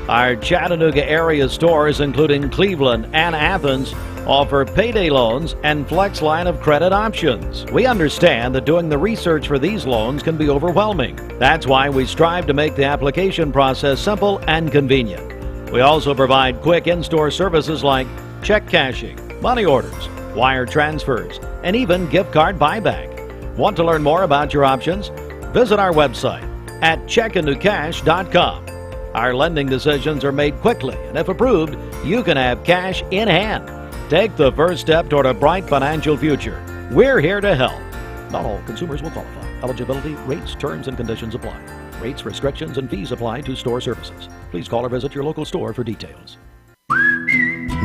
Our Chattanooga area stores, including Cleveland and Athens, offer payday loans and flex line of credit options. We understand that doing the research for these loans can be overwhelming. That's why we strive to make the application process simple and convenient. We also provide quick in-store services like check cashing, money orders, wire transfers, and even gift card buyback. Want to learn more about your options? Visit our website at checkintocash.com. Our lending decisions are made quickly, and if approved, you can have cash in hand. Take the first step toward a bright financial future. We're here to help. Not all consumers will qualify. Eligibility, rates, terms, and conditions apply. Rates, restrictions, and fees apply to store services. Please call or visit your local store for details.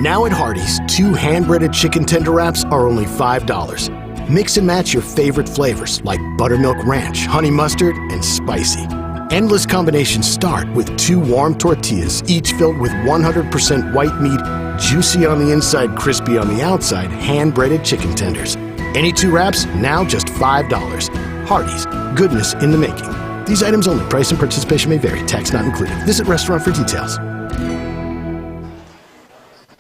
Now at Hardee's, 2 hand-breaded chicken tender wraps are only $5. Mix and match your favorite flavors like buttermilk ranch, honey mustard, and spicy. Endless combinations start with 2 warm tortillas, each filled with 100% white meat, juicy on the inside, crispy on the outside, hand-breaded chicken tenders. Any 2 wraps, now just $5. Hardee's, goodness in the making. These items only. Price and participation may vary. Tax not included. Visit restaurant for details.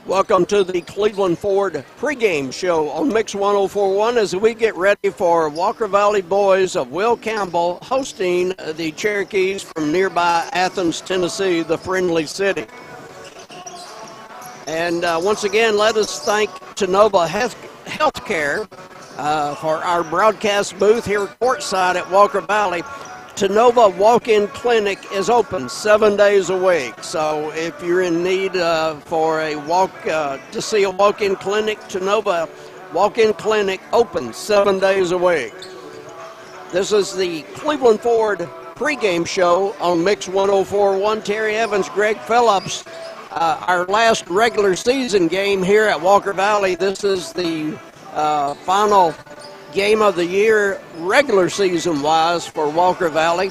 Welcome to the Cleveland Ford pregame show on Mix 104.1 as we get ready for Walker Valley boys of Will Campbell hosting the Cherokees from nearby Athens, Tennessee, the friendly city. And once again, let us thank Tenova Healthcare for our broadcast booth here courtside at Walker Valley. Tenova Walk-In Clinic is open 7 days a week. So if you're in need for a to see a walk-in clinic, Tenova Walk-In Clinic open 7 days a week. This is the Cleveland Ford pregame show on Mix 104.1. Terry Evans, Greg Phillips. Our last regular season game here at Walker Valley. This is the final game of the year regular season wise for Walker Valley,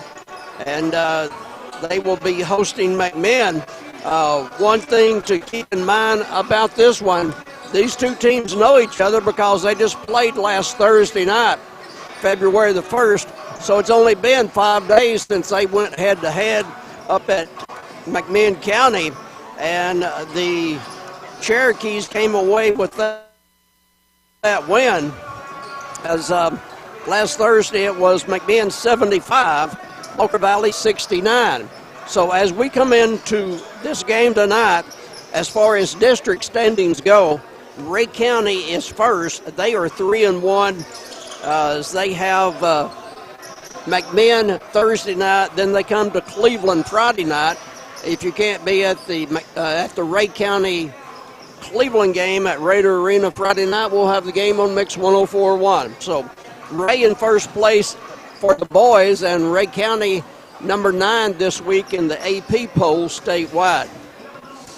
and they will be hosting McMinn. One thing to keep in mind about this one, these two teams know each other because they just played last Thursday night, February the 1st, so it's only been 5 days since they went head to head up at McMinn County, and the Cherokees came away with that win. As last Thursday it was McMinn 75, Walker Valley 69. So as we come into this game tonight, as far as district standings go, Ray County is first. They are 3-1. As they have McMinn Thursday night, then they come to Cleveland Friday night. If you can't be at the Ray County Cleveland game at Raider Arena Friday night, we'll have the game on Mix 104.1. So Ray in first place for the boys, and Ray County number 9 this week in the AP poll statewide.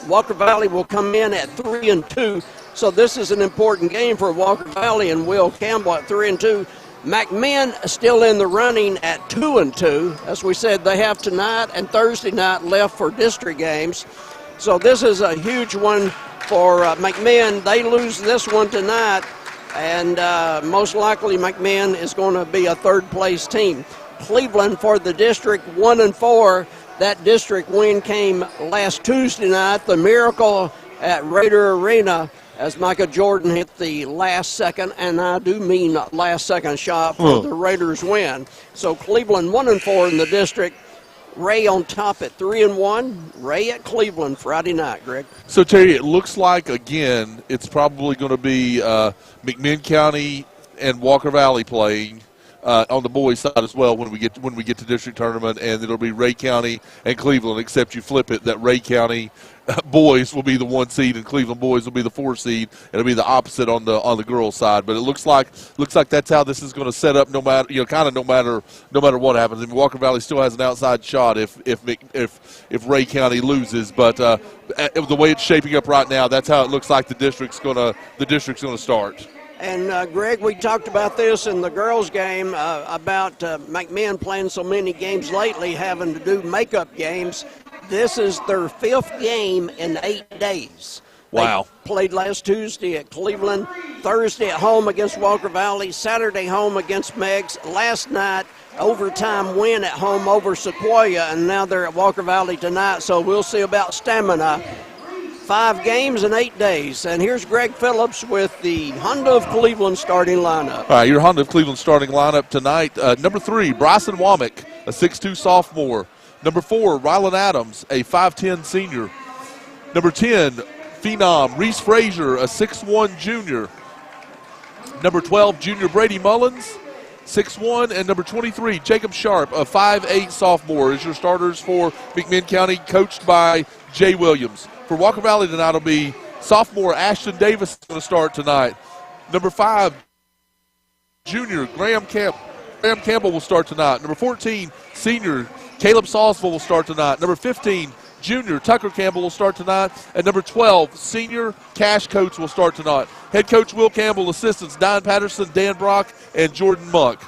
Walker Valley will come in at 3-2, so this is an important game for Walker Valley and Will Campbell at 3-2. McMinn still in the running at 2-2. As we said, they have tonight and Thursday night left for district games. So this is a huge one for McMinn. They lose this one tonight, and most likely McMinn is going to be a third-place team. Cleveland for the district 1-4. That district win came last Tuesday night, the Miracle at Raider Arena, as Micah Jordan hit the last second, and I do mean last second shot for the Raiders win. So Cleveland 1-4 in the district. Ray on top at 3-1. Ray at Cleveland Friday night, Greg. So, Terry, it looks like, again, it's probably going to be McMinn County and Walker Valley playing on the boys' side as well when we get to district tournament, and it'll be Ray County and Cleveland, except you flip it, that Ray County boys will be the 1 seed and Cleveland boys will be the 4 seed. It'll be the opposite on the girls' side. But it looks like that's how this is going to set up. No matter what happens. I mean, Walker Valley still has an outside shot if Ray County loses. But the way it's shaping up right now, that's how it looks like the district's going to start. And, Greg, we talked about this in the girls' game about McMinn playing so many games lately, having to do makeup games. This is their 5th game in 8 days. Wow. They played last Tuesday at Cleveland, Thursday at home against Walker Valley, Saturday home against Meigs. Last night, overtime win at home over Sequoia, and now they're at Walker Valley tonight, so we'll see about stamina. 5 games in 8 days. And here's Greg Phillips with the Honda of Cleveland starting lineup. All right, your Honda of Cleveland starting lineup tonight. Number 3, Bryson Womack, a 6'2 sophomore. Number 4, Rylan Adams, a 5'10 senior. Number 10, Phenom Reese Frazier, a 6'1 junior. Number 12, junior Brady Mullins, 6'1, and number 23, Jacob Sharp, a 5'8 sophomore, is your starters for McMinn County, coached by Jay Williams. For Walker Valley tonight will be sophomore Ashton Davis going to start tonight. Number 5, junior Graham Campbell will start tonight. Number 14, senior Caleb Salsville will start tonight. Number 15, junior Tucker Campbell will start tonight. And number 12, senior Cash Coates will start tonight. Head coach Will Campbell, assistants Diane Patterson, Dan Brock, and Jordan Monk.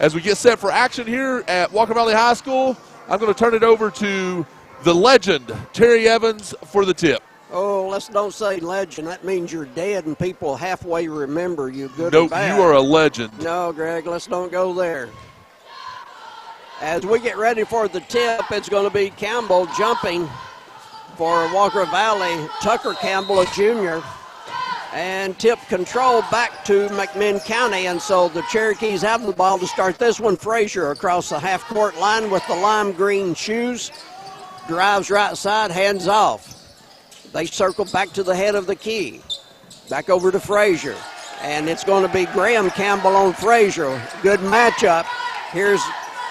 As we get set for action here at Walker Valley High School, I'm going to turn it over to the legend, Terry Evans, for the tip. Oh, let's don't say legend. That means you're dead and people halfway remember you, good No, or bad. you are a legend. No, Greg, let's don't go there. As we get ready for the tip, it's going to be Campbell jumping for Walker Valley. Tucker Campbell, a junior. And tip control back to McMinn County. And so the Cherokees have the ball to start this one. Frazier across the half-court line with the lime green shoes. Drives right side, hands off. They circle back to the head of the key. Back over to Frazier. And it's going to be Graham Campbell on Frazier. Good matchup. Here's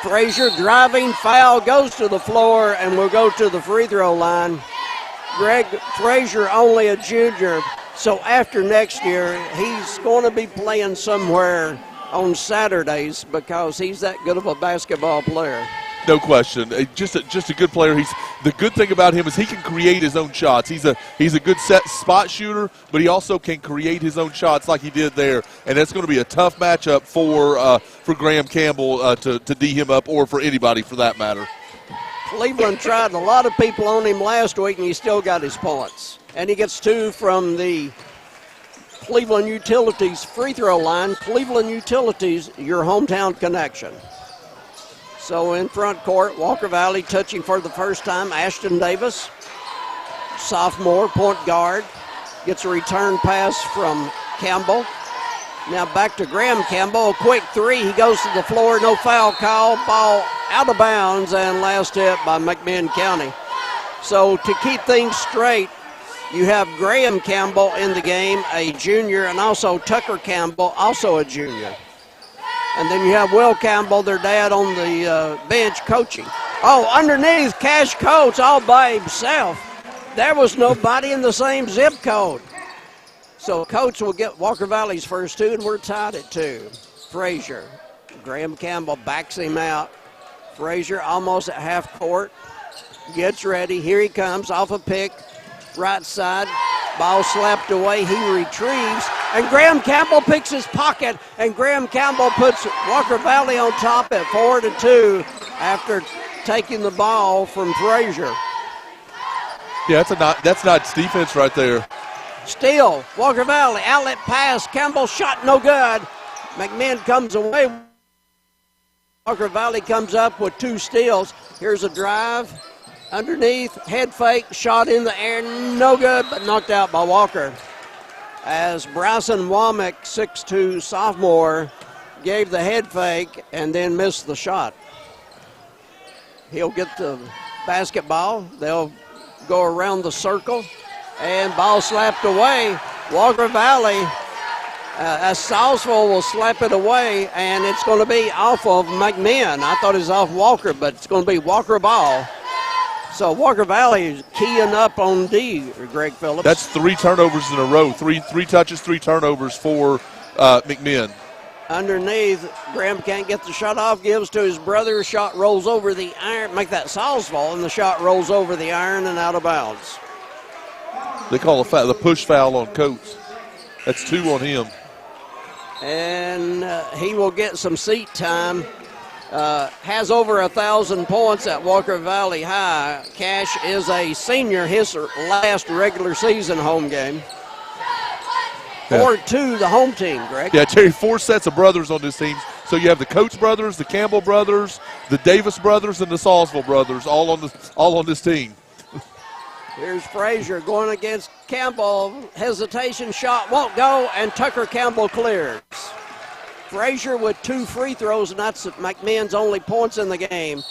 Frazier driving, foul, goes to the floor, and will go to the free throw line. Greg Frazier, only a junior, so after next year, he's going to be playing somewhere on Saturdays because he's that good of a basketball player. No question. Just a good player. The good thing about him is he can create his own shots. He's a good set spot shooter, but he also can create his own shots like he did there. And that's going to be a tough matchup for Graham Campbell to D him up, or for anybody for that matter. Cleveland tried a lot of people on him last week, and he still got his points. And he gets 2 from the Cleveland Utilities free throw line. Cleveland Utilities, your hometown connection. So in front court, Walker Valley touching for the first time, Ashton Davis, sophomore, point guard, gets a return pass from Campbell. Now back to Graham Campbell, a quick 3, he goes to the floor, no foul call, ball out of bounds, and last hit by McMinn County. So to keep things straight, you have Graham Campbell in the game, a junior, and also Tucker Campbell, also a junior. And then you have Will Campbell, their dad, on the bench coaching. Oh, underneath, Cash Coates all by himself. There was nobody in the same zip code. So Coates will get Walker Valley's first 2, and we're tied at 2. Frazier. Graham Campbell backs him out. Frazier almost at half court. Gets ready. Here he comes off a pick. Right side. Ball slapped away. He retrieves. And Graham Campbell picks his pocket. And Graham Campbell puts Walker Valley on top at 4-2 after taking the ball from Frazier. Yeah, that's not defense right there. Steal. Walker Valley. Outlet pass. Campbell shot no good. McMinn comes away. Walker Valley comes up with 2 steals. Here's a drive. Underneath, head fake, shot in the air, no good, but knocked out by Walker. As Bryson Womack, 6'2 sophomore, gave the head fake and then missed the shot. He'll get the basketball. They'll go around the circle, and ball slapped away. Walker Valley, as Salsville will slap it away, and it's going to be off of McMinn. I thought it was off Walker, but it's going to be Walker ball. So Walker Valley is keying up on D, Greg Phillips. That's 3 turnovers in a row. Three touches, 3 turnovers for McMinn. Underneath, Graham can't get the shot off, gives to his brother. Shot rolls over the iron, make that Salsville, and the shot rolls over the iron and out of bounds. They call the push foul on Coates. That's 2 on him. And he will get some seat time has over 1,000 points at Walker Valley High. Cash is a senior, his last regular season home game. 4-2 the home team, Greg. Yeah, Terry, 4 sets of brothers on this team. So you have the Coates brothers, the Campbell brothers, the Davis brothers, and the Salisville brothers all on this team. Here's Frazier going against Campbell. Hesitation shot won't go, and Tucker Campbell clears. Frazier with 2 free throws, and that's McMinn's only points in the game.